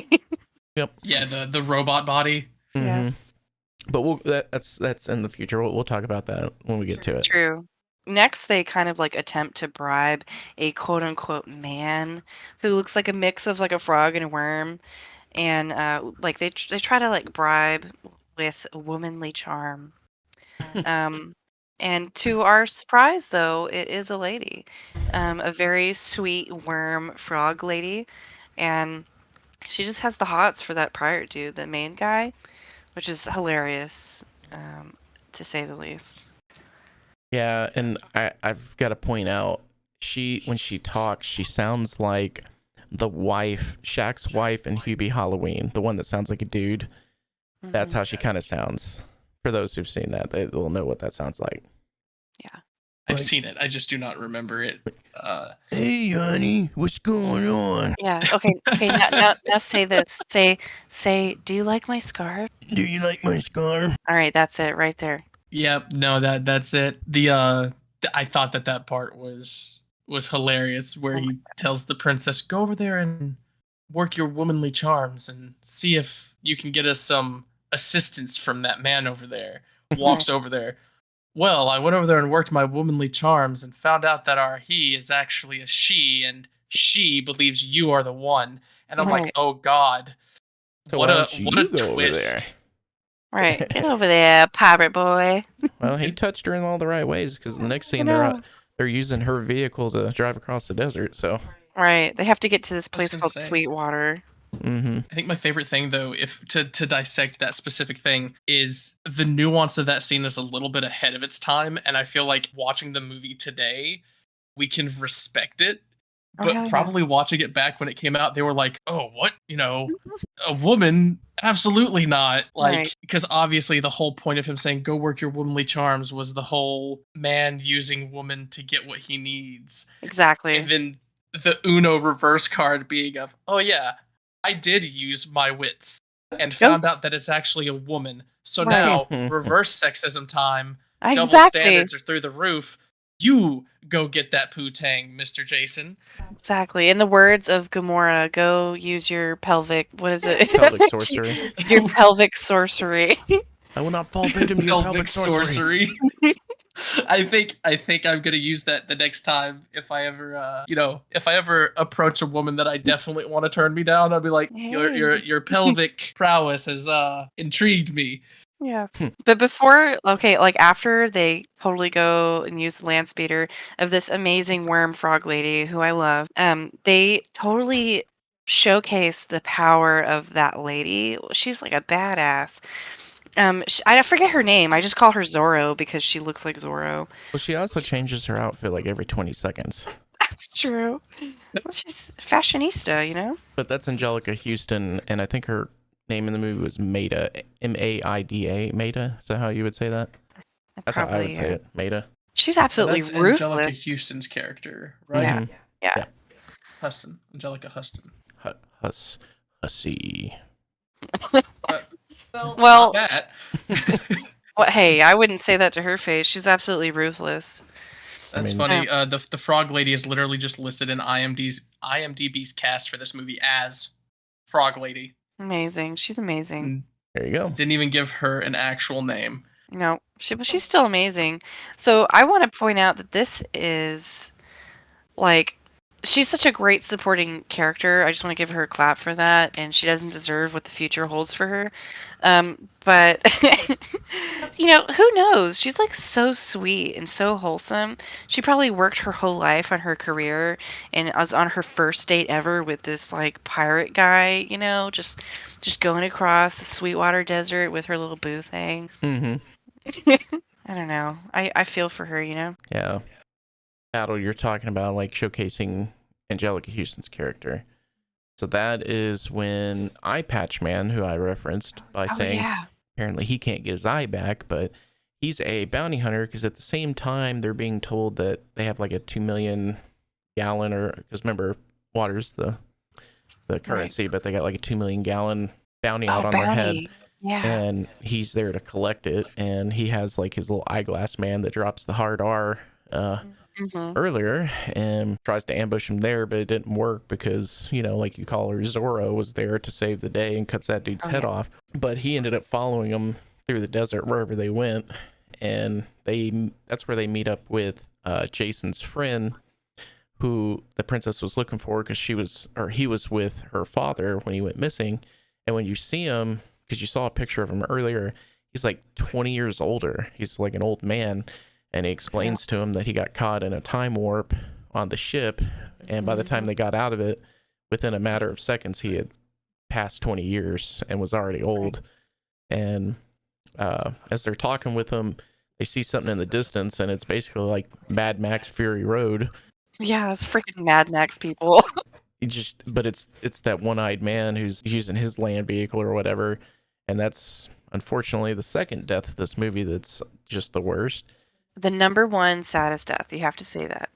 Yep. Yeah, the robot body. Mm-hmm. Yes. But that's in the future. We'll talk about that when we get to it. True. Next, they kind of like attempt to bribe a quote unquote man who looks like a mix of like a frog and a worm. And like they try to like bribe with womanly charm. Um, and to our surprise, though, it is a lady, a very sweet worm frog lady, and she just has the hots for that pirate dude, the main guy, which is hilarious, to say the least. Yeah, and I've got to point out, when she talks, she sounds like the wife, Shaq's wife in Hubie Halloween, the one that sounds like a dude. That's Hmm. how she kind of sounds. For those who've seen that, they'll know what that sounds like. Yeah. I've seen it. I just do not remember it. Hey, honey, what's going on? Yeah. Okay. Okay. Now say this. Say. Do you like my scarf? Do you like my scarf? All right. That's it right there. Yep. No, that's it. I thought that part was hilarious, where he tells the princess, "Go over there and work your womanly charms and see if you can get us some assistance from that man over there." Walks over there. Well, I went over there and worked my womanly charms and found out that our he is actually a she, and she believes you are the one. And I'm like, oh god, So what why a don't you go over twist! Right. Get over there, pirate boy. Well, he touched her in all the right ways because the next scene know. they're using her vehicle to drive across the desert. So Right. They have to get to this place gonna called say. Sweetwater. mm-hmm. I think my favorite thing, though, if to dissect that specific thing, is the nuance of that scene is a little bit ahead of its time, and I feel like watching the movie today, we can respect it. Oh, But hell yeah. probably watching it back when it came out, they were like, "Oh, what? You know, a woman? Absolutely not!" Like, Right. because obviously the whole point of him saying "Go work your womanly charms" was the whole man using woman to get what he needs, Exactly. and then the Uno reverse card being of, "Oh yeah, I did use my wits and found out that it's actually a woman. So Right. now reverse sexism time. Double Exactly. standards are through the roof. You go get that poo-tang, Mr. Jason." Exactly. In the words of Gamora, go use your pelvic. What is it? Pelvic sorcery. Your pelvic sorcery. I will not fall victim to your pelvic Pelvic sorcery. I think I'm gonna use that the next time if I ever if I ever approach a woman that I definitely want to turn me down. I'll be like, your pelvic prowess has intrigued me. Yes. But before, okay, like after they totally go and use the land speeder of this amazing worm frog lady who I love, they totally showcase the power of that lady. She's like a badass. I forget her name. I just call her Zorro because she looks like Zorro. Well, she also changes her outfit like every 20 seconds. That's true. Well, she's fashionista, you know? But that's Angelica Houston, and I think her name in the movie was Maida, M-A-I-D-A, Maida. Is that how you would say that? That's how I would say it, Maida. She's absolutely That's ruthless. Angelica Houston's character, right? Mhm. Yeah. Huston, Angelica Huston. Hussy. Well, That. hey, I wouldn't say that to her face. She's absolutely ruthless. That's funny. The frog lady is literally just listed in IMDb's cast for this movie as Frog Lady. Amazing. She's amazing. There you go. Didn't even give her an actual name. No, she's still amazing. So I want to point out that this is like she's such a great supporting character. I just want to give her a clap for that, and she doesn't deserve what the future holds for her. But who knows? She's like so sweet and so wholesome. She probably worked her whole life on her career and was on her first date ever with this like pirate guy, just going across the Sweetwater Desert with her little boo thing. Mm-hmm. I don't know. I feel for her, Yeah. Battle you're talking about, like showcasing Angelica Houston's character. So that is when Eye Patch Man, who I referenced by saying apparently he can't get his eye back, but he's a bounty hunter because at the same time they're being told that they have like a 2 million gallon, or because remember water's the currency, but they got like a 2 million gallon bounty out on their head. Yeah. And he's there to collect it, and he has like his little eyeglass man that drops the hard R earlier and tries to ambush him there, but it didn't work because, like you call her, Zorro was there to save the day and cuts that dude's head off. But he ended up following him through the desert wherever they went, and that's where they meet up with Jason's friend, who the princess was looking for because he was with her father when he went missing. And when you see him, because you saw a picture of him earlier, he's like 20 years older. He's like an old man. And he explains to him that he got caught in a time warp on the ship. And by the time they got out of it, within a matter of seconds, he had passed 20 years and was already old. And as they're talking with him, they see something in the distance, and it's basically like Mad Max Fury Road. Yeah, it's freaking Mad Max people. But it's that one-eyed man who's using his land vehicle or whatever. And that's unfortunately the second death of this movie that's just the worst. The number one saddest death. You have to say that.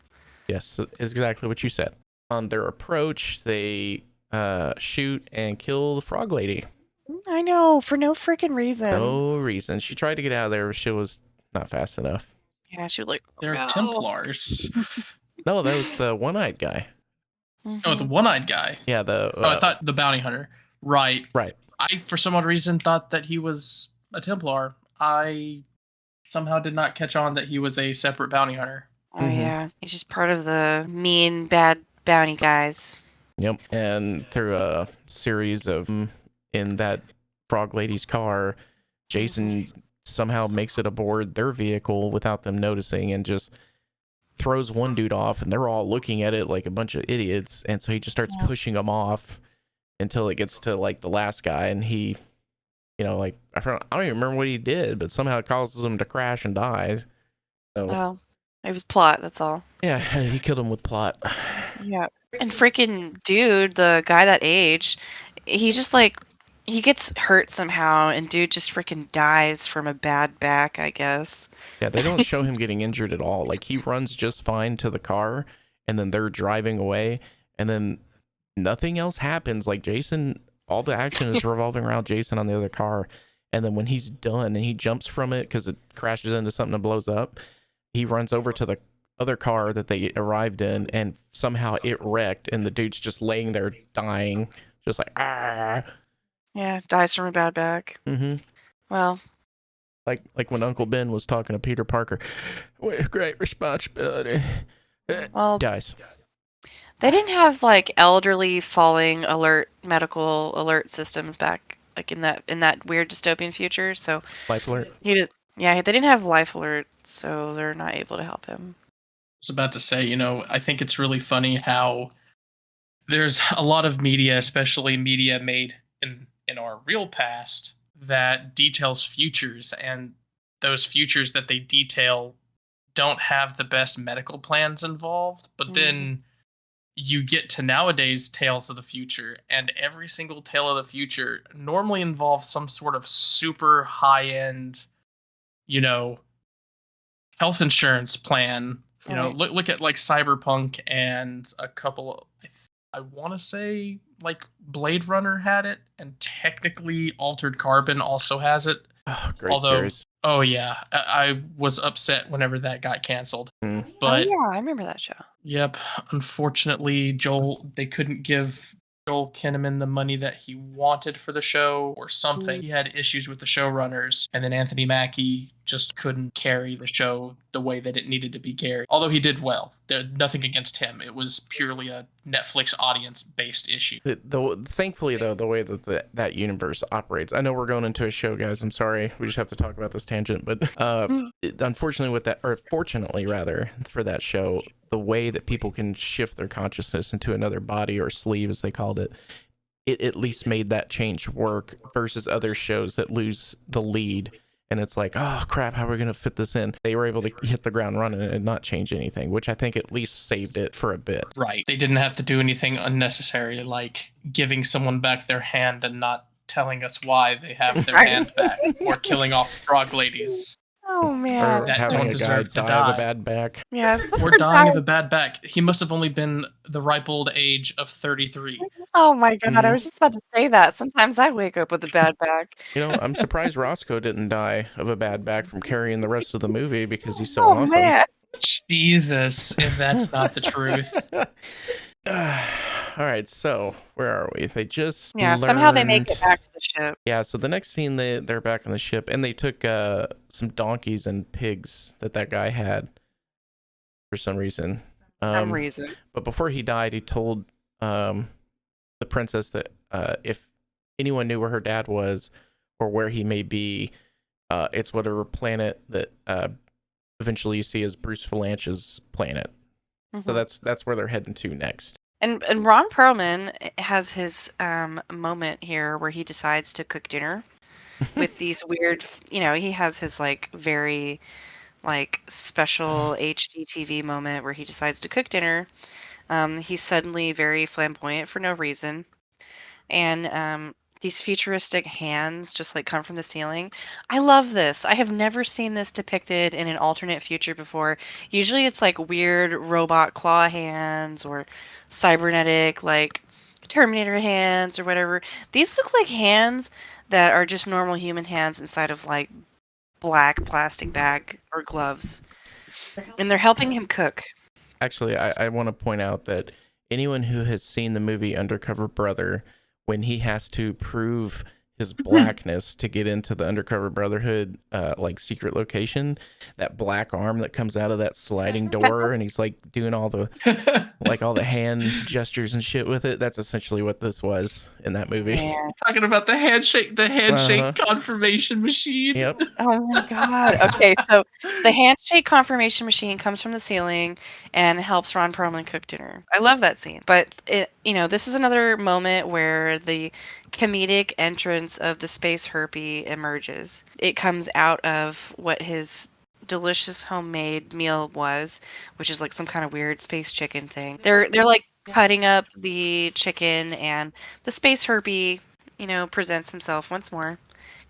Yes, is exactly what you said. On their approach, they shoot and kill the frog lady. I know, for no freaking reason. No reason. She tried to get out of there, but she was not fast enough. Yeah, she was like, They're no. Templars. No, that was the one-eyed guy. Oh, the one-eyed guy. Yeah, the. Oh, I thought the bounty hunter. Right. Right. I, for some odd reason, thought that he was a Templar. I somehow did not catch on that he was a separate bounty hunter. Oh, yeah. He's just part of the mean, bad bounty guys. Yep. And through a series of in that frog lady's car, Jason somehow makes it aboard their vehicle without them noticing and just throws one dude off, and they're all looking at it like a bunch of idiots. And so he just starts pushing them off until it gets to like the last guy, and he, like I don't even remember what he did, but somehow it causes him to crash and die. So Oh, it was plot, that's all. yeah, he killed him with plot. Yeah. And freaking dude, the guy that aged, he just he gets hurt somehow, and dude just freaking dies from a bad back, I guess. Yeah, they don't show him getting injured at all. Like, he runs just fine to the car, and then they're driving away, and then nothing else happens. Like, Jason, all the action is revolving around Jason on the other car. And then when he's done and he jumps from it because it crashes into something and blows up, he runs over to the other car that they arrived in, and somehow it wrecked, and the dude's just laying there dying, just like, ah. Yeah, dies from a bad back. Mm-hmm. Well, like when Uncle Ben was talking to Peter Parker, with great responsibility. well, Dies. they didn't have elderly falling alert medical alert systems back in that weird dystopian future. So Life alert. Yeah, they didn't have life alert, so they're not able to help him. I was about to say, I think it's really funny how there's a lot of media, especially media made in our real past, that details futures, and those futures that they detail don't have the best medical plans involved. But then you get to nowadays tales of the future, and every single tale of the future normally involves some sort of super high-end, health insurance plan. Look at like Cyberpunk and a couple of, I want to say like Blade Runner had it, and technically Altered Carbon also has it. Oh, great series. Oh yeah, I was upset whenever that got canceled. But yeah, I remember that show. Yep, unfortunately, they couldn't give Joel Kinnaman the money that he wanted for the show or something. He had issues with the showrunners, and then Anthony Mackie just couldn't carry the show the way that it needed to be carried. Although he did well. There's nothing against him. It was purely a Netflix audience-based issue. Thankfully, though, the way that universe operates, I know we're going into a show, guys. I'm sorry. We just have to talk about this tangent. But unfortunately, fortunately, rather, for that show, the way that people can shift their consciousness into another body, or sleeve as they called it at least made that change work versus other shows that lose the lead, and it's like, oh crap, how are we going to fit this in? They were able to hit the ground running and not change anything, which I think at least saved it for a bit. Right. They didn't have to do anything unnecessary, like giving someone back their hand and not telling us why they have their hand back, or killing off frog ladies. Oh man, or that having don't a guy deserve to die of a bad back. Yes, or dying of a bad back. He must have only been the ripe old age of 33. Oh my god, I was just about to say that. Sometimes I wake up with a bad back. I'm surprised Roscoe didn't die of a bad back from carrying the rest of the movie because he's so Oh awesome. man. Jesus, if that's not the truth. All right, so where are we? They just somehow they make it back to the ship. Yeah, so the next scene, they're back on the ship, and they took some donkeys and pigs that guy had for some reason. But before he died, he told the princess that if anyone knew where her dad was or where he may be, it's whatever planet that eventually you see as Bruce Valanche's planet. So that's where they're heading to next. And Ron Perlman has his moment here where he decides to cook dinner with these weird, he has his very special HGTV moment where he decides to cook dinner. He's suddenly very flamboyant for no reason. And these futuristic hands just like come from the ceiling. I love this. I have never seen this depicted in an alternate future before. Usually it's like weird robot claw hands or cybernetic like Terminator hands or whatever. These look like hands that are just normal human hands inside of like black plastic bag or gloves. And they're helping him cook. Actually, I want to point out that anyone who has seen the movie Undercover Brother, when he has to prove his blackness to get into the Undercover Brotherhood, like secret location, that black arm that comes out of that sliding door, and he's like doing all the all the hand gestures and shit with it. That's essentially what this was in that movie. Man. Talking about the handshake confirmation machine. Yep. Oh my god. Okay, so the handshake confirmation machine comes from the ceiling and helps Ron Perlman cook dinner. I love that scene. But this is another moment where the comedic entrance of the space herpes emerges. It comes out of what his delicious homemade meal was, which is like some kind of weird space chicken thing. They're like cutting up the chicken, and the space herpes, presents himself once more.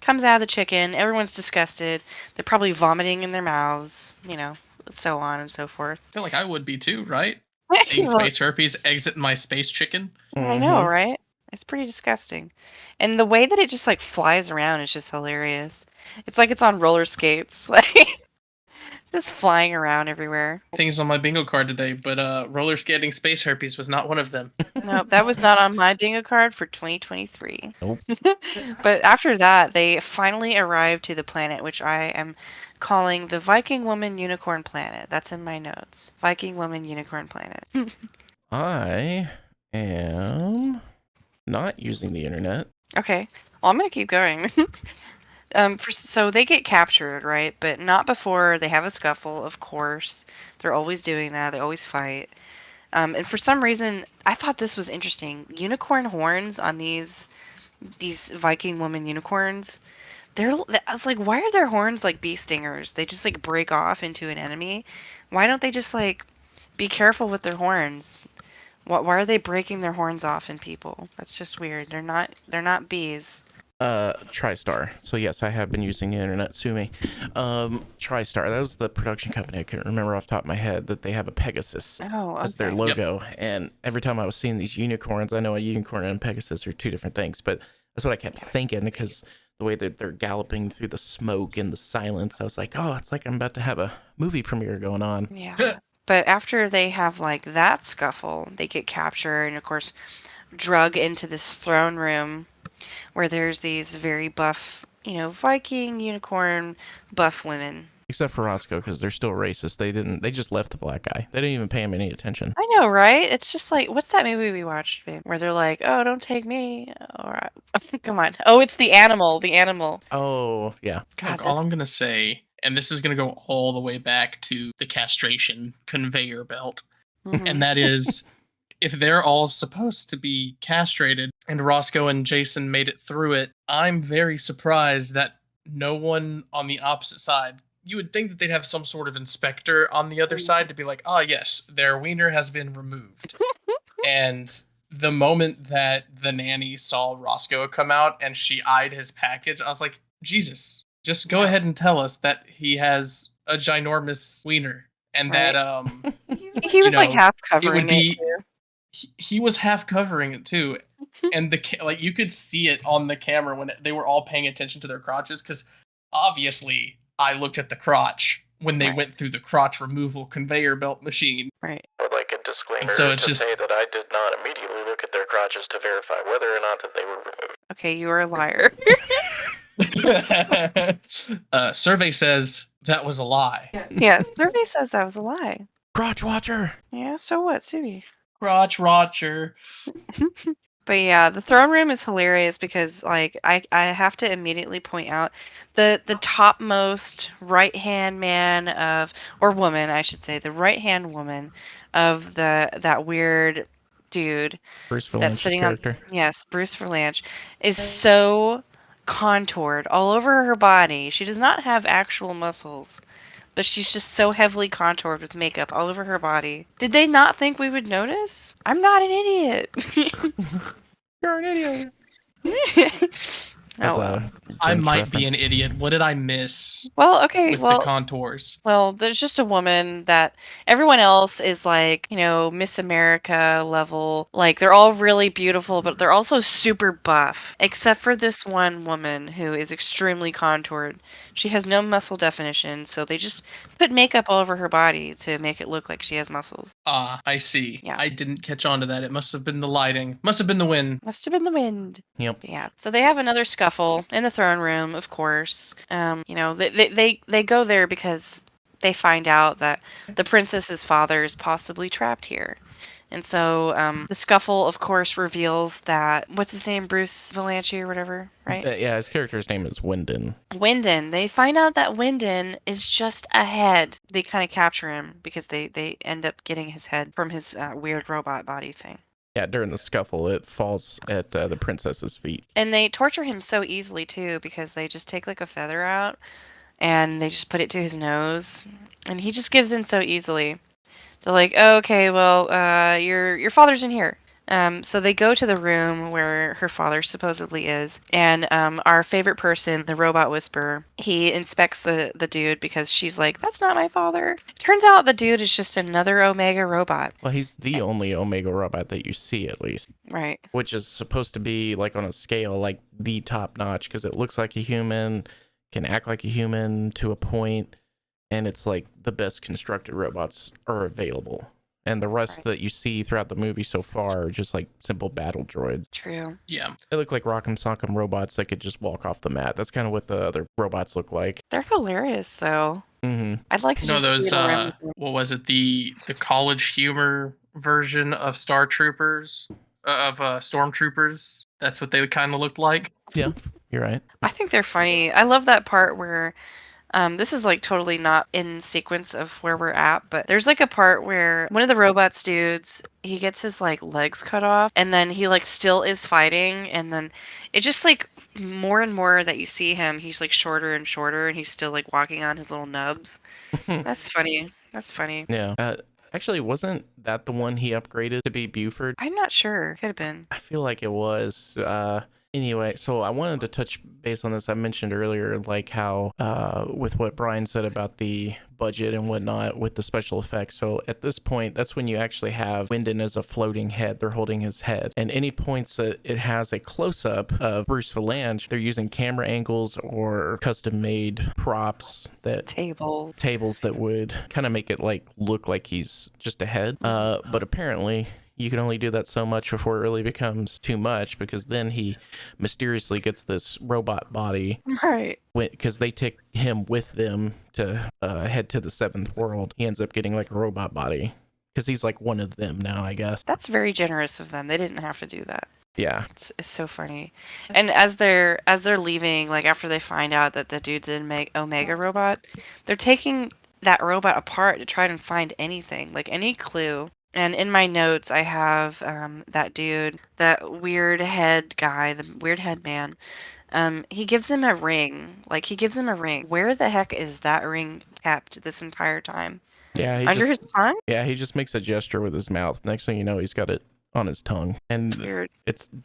Comes out of the chicken. Everyone's disgusted. They're probably vomiting in their mouths, so on and so forth. I feel like I would be too, right? Seeing space herpes exit my space chicken. I know, right? It's pretty disgusting. And the way that it just like flies around is just hilarious. It's like it's on roller skates, like just flying around everywhere. Things on my bingo card today, but roller skating space herpes was not one of them. No, that was not on my bingo card for 2023. Nope. But after that, they finally arrived to the planet, which I am calling the Viking Woman Unicorn Planet. That's in my notes. Viking Woman Unicorn Planet. I am not using the internet. Okay. Well, I'm going to keep going. So they get captured, right? But not before they have a scuffle, of course. They're always doing that. They always fight. And for some reason, I thought this was interesting. Unicorn horns on these Viking woman unicorns. I was like, why are their horns like bee stingers? They just like break off into an enemy. Why don't they just like be careful with their horns? Why are they breaking their horns off in people? That's just weird. They're not bees. TriStar. So yes, I have been using the internet. Sue me. TriStar. That was the production company. I couldn't remember off the top of my head that they have a Pegasus as their logo. Yep. And every time I was seeing these unicorns, I know a unicorn and a Pegasus are two different things, but that's what I kept thinking because the way that they're galloping through the smoke and the silence, I was like, oh, it's like I'm about to have a movie premiere going on. Yeah. But after they have like that scuffle, they get captured and of course drug into this throne room where there's these very buff, Viking unicorn buff women. Except for Roscoe, because they're still racist. They just left the black guy. They didn't even pay him any attention. I know, right? It's just like, what's that movie we watched, babe? Where they're like, oh, don't take me. All right. Come on. Oh, it's The Animal. Oh, yeah. God, look, all I'm going to say, and this is going to go all the way back to the castration conveyor belt, and that is, if they're all supposed to be castrated and Roscoe and Jason made it through it, I'm very surprised that no one on the opposite side. You would think that they'd have some sort of inspector on the other side to be like, oh, yes, their wiener has been removed. And the moment that the nanny saw Roscoe come out and she eyed his package, I was like, Jesus, just go ahead and tell us that he has a ginormous wiener. And that he was like half covering it too. He was half covering it too. And you could see it on the camera when they were all paying attention to their crotches, because obviously I looked at the crotch when they went through the crotch removal conveyor belt machine. Right. I would like a disclaimer so it's to just say that I did not immediately look at their crotches to verify whether or not that they were removed. Okay, you are a liar. Survey says that was a lie. Yeah, survey says that was a lie. Crotch watcher. Yeah, so what, Subi? Crotch watcher. But yeah, the throne room is hilarious because like I have to immediately point out the topmost right-hand man or woman, I should say, the right-hand woman of that weird dude Bruce that's sitting character. Yes, Bruce Verlange is so contoured all over her body. She does not have actual muscles, but she's just so heavily contoured with makeup all over her body. Did they not think we would notice? I'm not an idiot. You're an idiot. As Oh well. a I Grinch might be an reference. idiot. What did I miss Grinch I might be an reference. idiot. What did I miss Well, okay. with the Well, contours? there's just a woman that everyone else is like, Miss America level. Like, they're all really beautiful, but they're also super buff, except for this one woman who is extremely contoured. She has no muscle definition, so they just put makeup all over her body to make it look like she has muscles. Ah, I see. Yeah. I didn't catch on to that. It must have been the lighting. Must have been the wind. Must have been the wind. Yep. But yeah. So they have another scuffle in the throne room, of course. They go there because they find out that the princess's father is possibly trapped here. And so the scuffle, of course, reveals that, what's his name? Bruce Valanche or whatever, right? Yeah, his character's name is Wyndon. Wyndon. They find out that Wyndon is just a head. They kind of capture him because they end up getting his head from his weird robot body thing. Yeah, during the scuffle, it falls at the princess's feet. And they torture him so easily, too, because they just take like a feather out and they just put it to his nose. And he just gives in so easily. They're like, oh, okay, well, your father's in here. So they go to the room where her father supposedly is, and our favorite person, the robot whisperer, he inspects the dude because she's like, that's not my father. Turns out the dude is just another Omega robot. Well, he's the only Omega robot that you see, at least. Right. Which is supposed to be, like, on a scale, like, the top notch, because it looks like a human, can act like a human to a point, and it's like the best constructed robots are available. And the rest that you see throughout the movie so far are just like simple battle droids. True. Yeah. They look like rock'em sock'em robots that could just walk off the mat. That's kind of what the other robots look like. They're hilarious, though. Mm-hmm. I'd like to You know just those be around with them. what was it, the college humor version of Star Troopers, of Stormtroopers? That's what they kind of looked like. Yeah, you're right. I think they're funny. I love that part where this is like totally not in sequence of where we're at, but there's like a part where one of the robots dudes, he gets his like legs cut off and then he like still is fighting, and then it just like more and more that you see him, he's like shorter and shorter and he's still like walking on his little nubs. That's funny. That's funny. Yeah. Actually, wasn't that the one he upgraded to be Buford? I'm not sure. Could have been. I feel like it was. Anyway, so I wanted to touch base on this. I mentioned earlier, like how with what Bryan said about the budget and whatnot with the special effects. So at this point, that's when you actually have Wyndon as a floating head. They're holding his head. And any points that it has a close-up of Bruce Valanche, they're using camera angles or custom-made props tables that would kind of make it like look like he's just a head. But apparently you can only do that so much before it really becomes too much, because then he mysteriously gets this robot body. Right. Because they take him with them to head to the seventh world. He ends up getting like a robot body because he's like one of them now, I guess. That's very generous of them. They didn't have to do that. Yeah. It's so funny. And as they're leaving, like after they find out that the dude's an Omega robot, they're taking that robot apart to try and find anything, like any clue. And in my notes, I have that dude, that weird head guy, the weird head man. He gives him a ring. Like, he gives him a ring. Where the heck is that ring kept this entire time? Yeah. Under his tongue? Yeah, he just makes a gesture with his mouth. Next thing you know, he's got it on his tongue. And It's weird.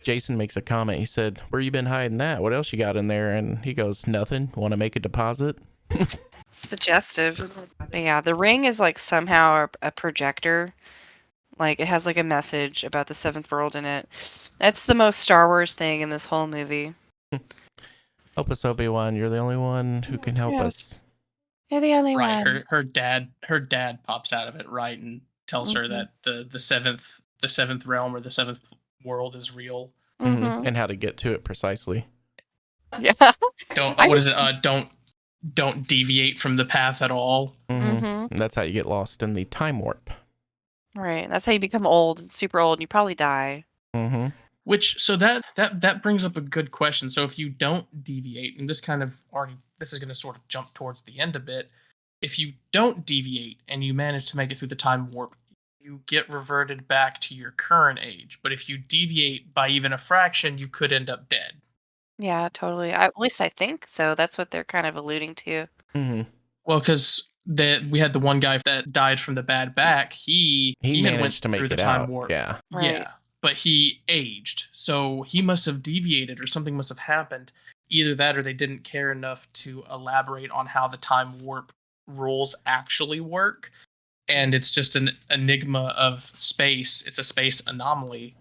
Jason makes a comment. He said, "Where you been hiding that? What else you got in there?" And he goes, "Nothing. Want to make a deposit?" Suggestive. But yeah, the ring is like somehow a projector. Like, it has like a message about the seventh world in it. That's the most Star Wars thing in this whole movie. Help us, Obi-Wan. You're the only one who can help us. You're the only Right. one. Her dad pops out of it, right, and tells her that the seventh realm or the seventh world is real. Mm-hmm. And how to get to it precisely. Yeah. Don't deviate from the path at all. And that's how you get lost in the time warp. Right. That's how you become old, super old, and you probably die. So that brings up a good question. So if you don't deviate, and this is going to sort of jump towards the end a bit. If you don't deviate and you manage to make it through the time warp, you get reverted back to your current age. But if you deviate by even a fraction, you could end up dead. Yeah, totally. At least I think so. That's what they're kind of alluding to. Well, because we had the one guy that died from the bad back. He had went managed to make through the it time out. warp. Yeah. Right. Yeah. but he aged. So he must have deviated or something must have happened. Either that or they didn't care enough to elaborate on how the time warp rules actually work. And it's just an enigma of space. It's a space anomaly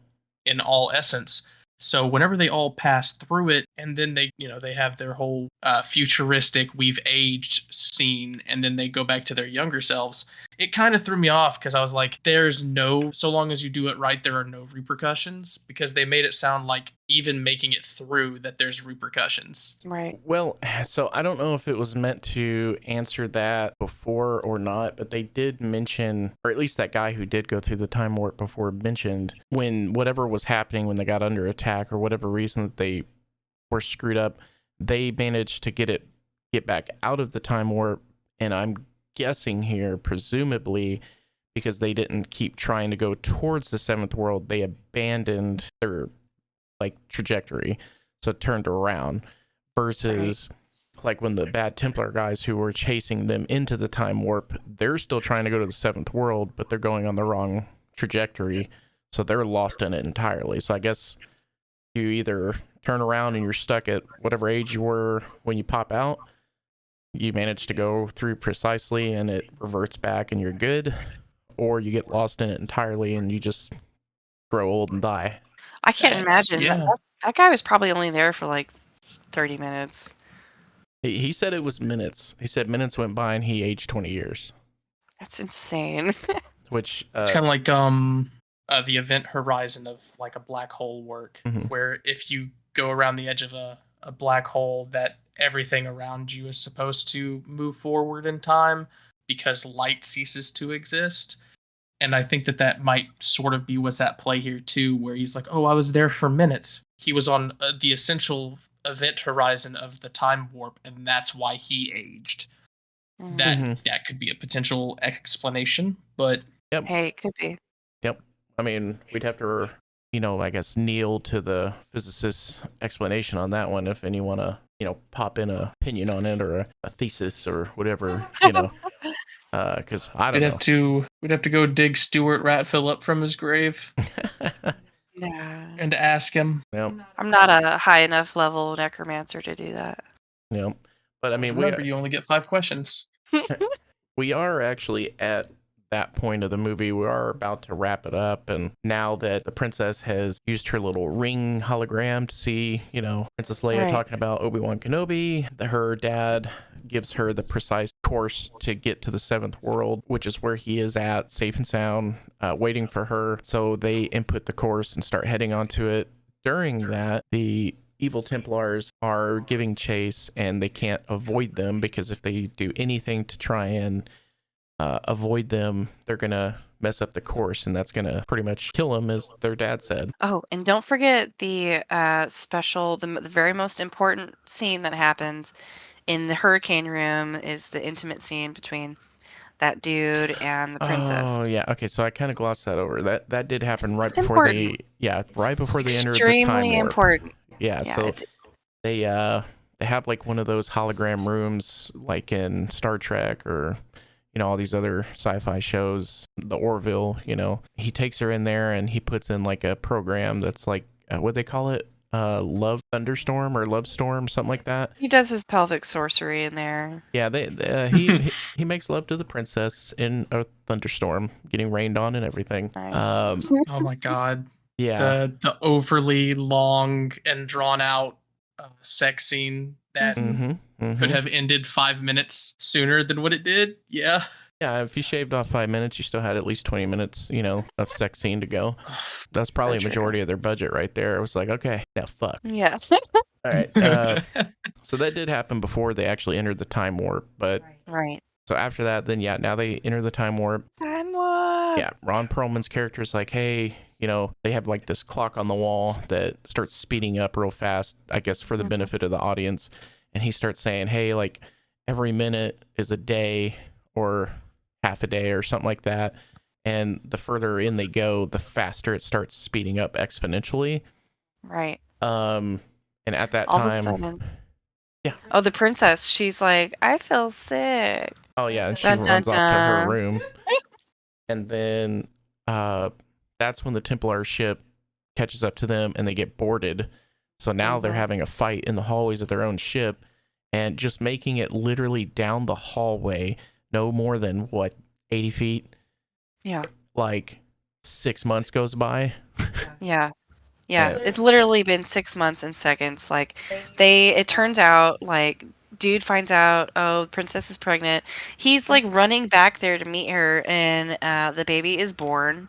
in all essence. So whenever they all pass through it, and then they have their whole futuristic "we've aged" scene, and then they go back to their younger selves. It kind of threw me off because I was like, so long as you do it right, there are no repercussions, because they made it sound like even making it through that there's repercussions. Right. Well, so I don't know if it was meant to answer that before or not, but they did mention, or at least that guy who did go through the time warp before mentioned, when whatever was happening when they got under attack or whatever reason that they were screwed up, they managed to get back out of the time warp. And I'm guessing here, presumably, because they didn't keep trying to go towards the seventh world, they abandoned their trajectory, so it turned around. Versus like when the bad Templar guys who were chasing them into the time warp, they're still trying to go to the seventh world, but they're going on the wrong trajectory, so they're lost in it entirely. So I guess you either turn around and you're stuck at whatever age you were when you pop out, you manage to go through precisely and it reverts back and you're good, or you get lost in it entirely and you just grow old and die. I can't imagine. Yeah. That guy was probably only there for like 30 minutes. He said it was minutes. He said minutes went by and he aged 20 years. That's insane. Which It's kind of like the event horizon of like a black hole work, where if you go around the edge of a black hole, that everything around you is supposed to move forward in time because light ceases to exist. And I think that might sort of be what's at play here too, where he's like, oh, I was there for minutes. He was on the essential event horizon of the time warp, and that's why he aged. That could be a potential explanation, but yep. Hey, it could be. Yep. I mean, we'd have to, I guess, kneel to the physicist's explanation on that one if anyone want to, pop in an opinion on it or a thesis or whatever, because I don't know. We'd have to go dig Stuart Ratfill up from his grave. Yeah. And ask him. Yep. I'm not a high enough level necromancer to do that. Yep. But I mean, remember, you only get 5 questions. We are actually at that point of the movie. We are about to wrap it up, and now that the princess has used her little ring hologram to see, Princess Leia talking about Obi-Wan Kenobi, her dad gives her the precise course to get to the seventh world, which is where he is at, safe and sound, waiting for her. So they input the course and start heading onto it. During that, the evil Templars are giving chase, and they can't avoid them, because if they do anything to try and avoid them, they're gonna mess up the course, and that's gonna pretty much kill them, as their dad said. Oh, and don't forget the the very most important scene that happens in the hurricane room is the intimate scene between that dude and the princess. Oh yeah, okay. So I kind of glossed that over. That did happen right before they entered the time warp. Important. Yeah. So they have like one of those hologram rooms, like in Star Trek or all these other sci-fi shows, the Orville. He takes her in there and he puts in like a program that's like what they call it, love thunderstorm or love storm, something like that. He does his pelvic sorcery in there. Yeah, he makes love to the princess in a thunderstorm, getting rained on and everything. Nice. Oh my god. Yeah. The overly long and drawn out sex scene that could have ended 5 minutes sooner than what it did. Yeah. Yeah, if you shaved off 5 minutes, you still had at least 20 minutes, of sex scene to go. That's probably a majority of their budget right there. It was like, okay, now fuck. Yeah. All right. So that did happen before they actually entered the time warp, but right. So after that, then now they enter the time warp. Time warp. Yeah, Ron Perlman's character is like, hey, they have like this clock on the wall that starts speeding up real fast, I guess for the benefit of the audience. And he starts saying, hey, like every minute is a day or half a day or something like that. And the further in they go, the faster it starts speeding up exponentially. Right. And at that All time, of a sudden. Yeah. Oh, the princess. She's like, I feel sick. Oh yeah, and she runs off to her room. And then that's when the Templar ship catches up to them and they get boarded. So now they're having a fight in the hallways of their own ship, and just making it literally down the hallway, no more than what, 80 feet? Yeah. Like 6 months goes by. Yeah. Yeah. It's literally been 6 months and seconds. Like, it turns out, like, dude finds out, oh, the princess is pregnant. He's, like, running back there to meet her, and the baby is born.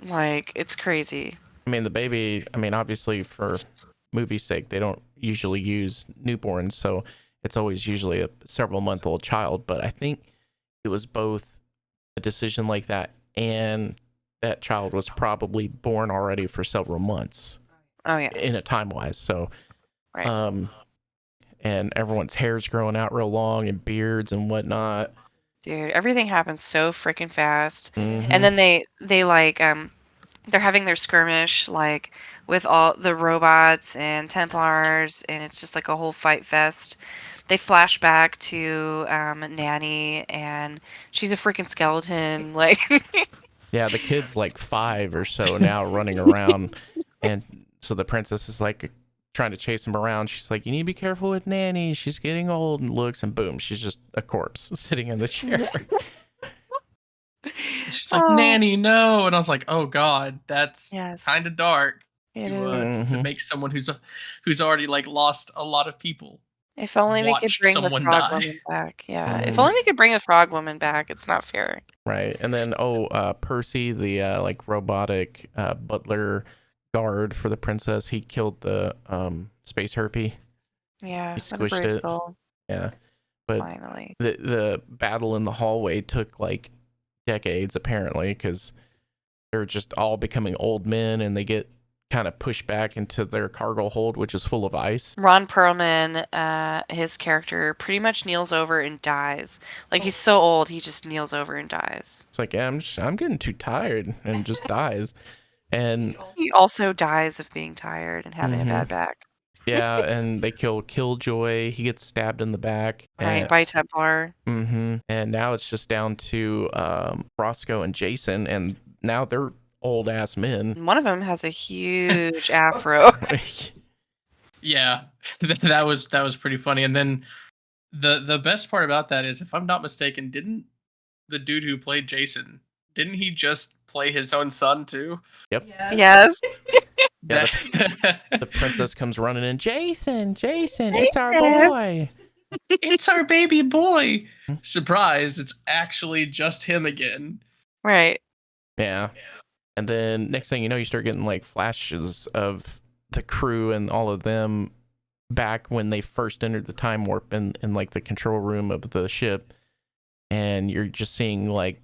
Like, it's crazy. I mean, the baby, obviously for movie's sake, they don't usually use newborns, so it's always usually a several-month-old child. But I think it was both a decision like that, and that child was probably born already for several months. Oh, yeah. In a time-wise, so Right. and everyone's hair's growing out real long and beards and whatnot. Dude, everything happens so freaking fast. Mhm. And then they like they're having their skirmish like with all the robots and Templars, and it's just like a whole fight fest. They flash back to Nanny, and she's a freaking skeleton. Like, Yeah, the kid's like 5 or so now, running around, and so the princess is like trying to chase him around. She's like, "You need to be careful with Nanny. She's getting old." And looks, and boom, she's just a corpse sitting in the chair. She's like, "Nanny, no!" And I was like, "Oh God, that's Yes. kind of dark It to is. make someone who's already like lost a lot of people. If only we could Watch bring the someone frog die. woman back. Yeah. If Mhm. only we could bring the frog woman back. It's not fair. Right, and then Percy, the like robotic butler guard for the princess, he killed the space herpes. Yeah. He What a squished brave it. soul. Yeah, but Finally. the battle in the hallway took like decades apparently, because they're just all becoming old men, and they get kind of pushed back into their cargo hold, which is full of ice. Ron Perlman, his character, pretty much kneels over and dies. Like, he's so old, he just kneels over and dies. It's like, yeah, I'm getting too tired, and just dies. And He also dies of being tired and having a Mhm. bad back. yeah, and they kill Killjoy. He gets stabbed in the back. Right, by Templar. And now it's just down to Roscoe and Jason, and now they're old ass men. One of them has a huge afro. Yeah, that was pretty funny. And then the best part about that is, if I'm not mistaken, didn't the dude who played Jason, didn't he just play his own son too? Yep. Yes. Yeah, the princess comes running in. Jason, it's our boy. It's our baby boy. Surprise! It's actually just him again. Right. Yeah. And then next thing you know, you start getting like flashes of the crew and all of them back when they first entered the time warp in like the control room of the ship. And you're just seeing like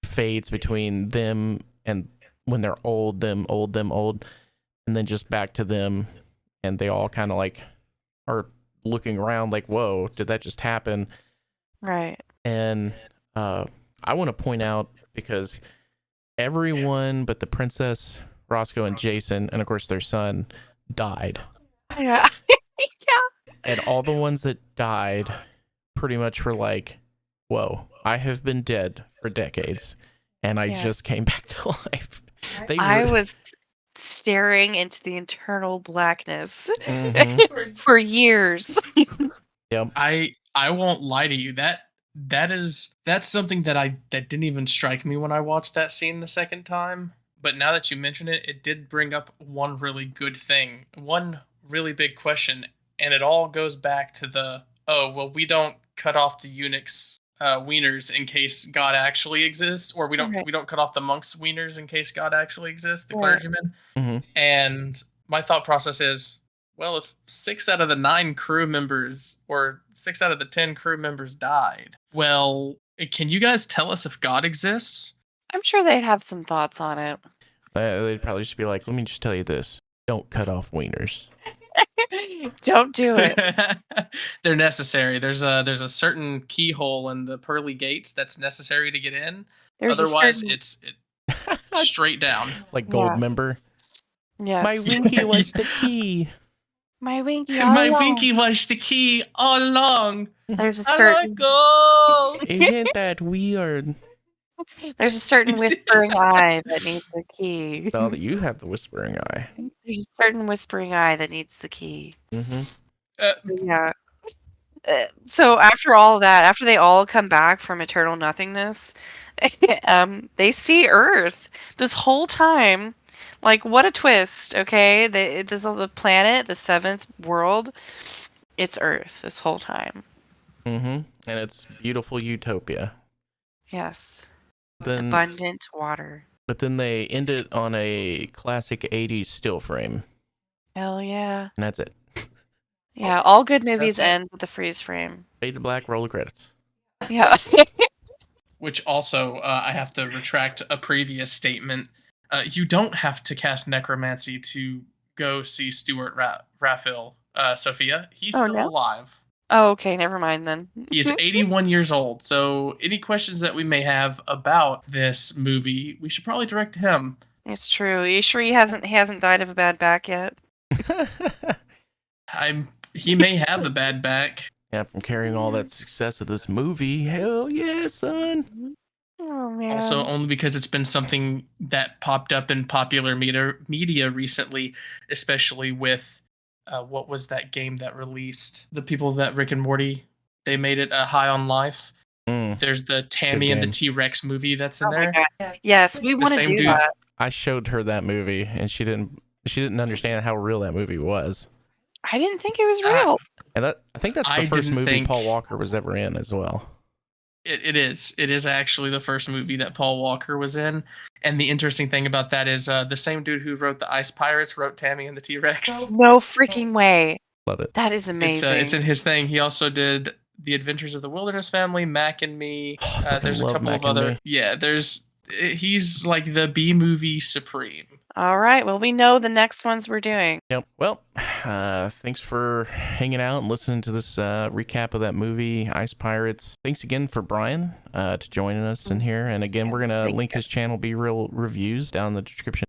fades between them and when they're old, them old, and then just back to them. And they all kind of like are looking around like, whoa, did that just happen? Right. And I want to point out, because everyone but the princess, Roscoe, and Jason, and of course their son, died. Yeah. Yeah. And all the ones that died pretty much were like, whoa, I have been dead for decades, and I just came back to life. I was staring into the eternal blackness for years. Yep. I won't lie to you. That's something that didn't even strike me when I watched that scene the second time. But now that you mention it, it did bring up one really good thing, one really big question, and it all goes back to we don't cut off the eunuchs' wieners in case God actually exists, or we don't cut off the monks' wieners in case God actually exists, the clergymen. Mm-hmm. And my thought process is, well, if 6 out of the 9 crew members or 6 out of the 10 crew members died, well, can you guys tell us if God exists? I'm sure they'd have some thoughts on it. They'd probably just be like, let me just tell you this. Don't cut off wieners. Don't do it. They're necessary. There's a certain keyhole in the pearly gates that's necessary to get in. Otherwise, it's straight down. Like gold member. Yes. My winky was the key. My winky was the key all along. There's a certain gold. Isn't that weird? There's a certain whispering eye that needs the key. Now that you have the whispering eye. There's a certain whispering eye that needs the key. Mm-hmm. Yeah. So after all of that, after they all come back from eternal nothingness, they see Earth this whole time. Like, what a twist, okay? This is the planet, the seventh world. It's Earth this whole time. Mm-hmm. And it's beautiful utopia. Yes. Then, abundant water. But then they end it on a classic 80s still frame. Hell yeah. And that's it. Yeah, all good movies end with a freeze frame. Fade to black, roll the credits. Yeah. Which also, I have to retract a previous statement. You don't have to cast necromancy to go see Stuart Raphael, Sophia. He's still alive. Oh, okay, never mind then. He is 81 years old. So any questions that we may have about this movie, we should probably direct to him. It's true. Are you sure he hasn't died of a bad back yet? He may have a bad back. Yeah, from carrying all that success of this movie. Hell yeah, son. Oh man. Also, only because it's been something that popped up in popular media recently, especially with what was that game that released? The people that Rick and Morty, they made it High on Life. There's the Tammy and the T-Rex movie that's in there. My God. Yes, we want to do that. I showed her that movie, and she didn't understand how real that movie was. I didn't think it was real. And I think that's the first movie Paul Walker was ever in as well. It is. It is actually the first movie that Paul Walker was in. And the interesting thing about that is the same dude who wrote The Ice Pirates wrote Tammy and the T-Rex. No freaking way. Love it. That is amazing. It's in his thing. He also did The Adventures of the Wilderness Family, Mac and Me. There's a couple of other. Yeah, he's like the B movie supreme. All right. Well, we know the next ones we're doing. Yep. Well, thanks for hanging out and listening to this recap of that movie, Ice Pirates. Thanks again for Bryan to joining us in here. And again, we're going to link his channel, Be Real Reviews, down in the description.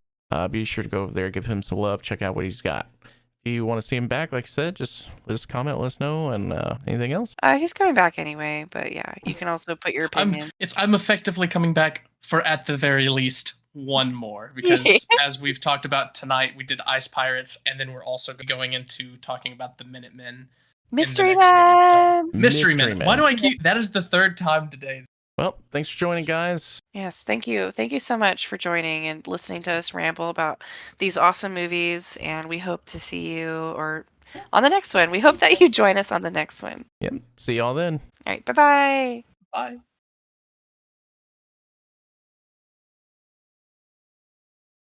Be sure to go over there, give him some love, check out what he's got. If you want to see him back, like I said, just let us comment, let us know, and anything else? He's coming back anyway, but yeah, you can also put your opinion. I'm effectively coming back for, at the very least, one more, because as we've talked about tonight, we did Ice Pirates, and then we're also going into talking about the Minutemen. Mystery Man! So, Mystery Man. Why do I keep... That is the third time today. Well, thanks for joining, guys. Yes, thank you. Thank you so much for joining and listening to us ramble about these awesome movies, and we hope to see you on the next one. We hope that you join us on the next one. Yep. See y'all then. All right, bye-bye. Bye.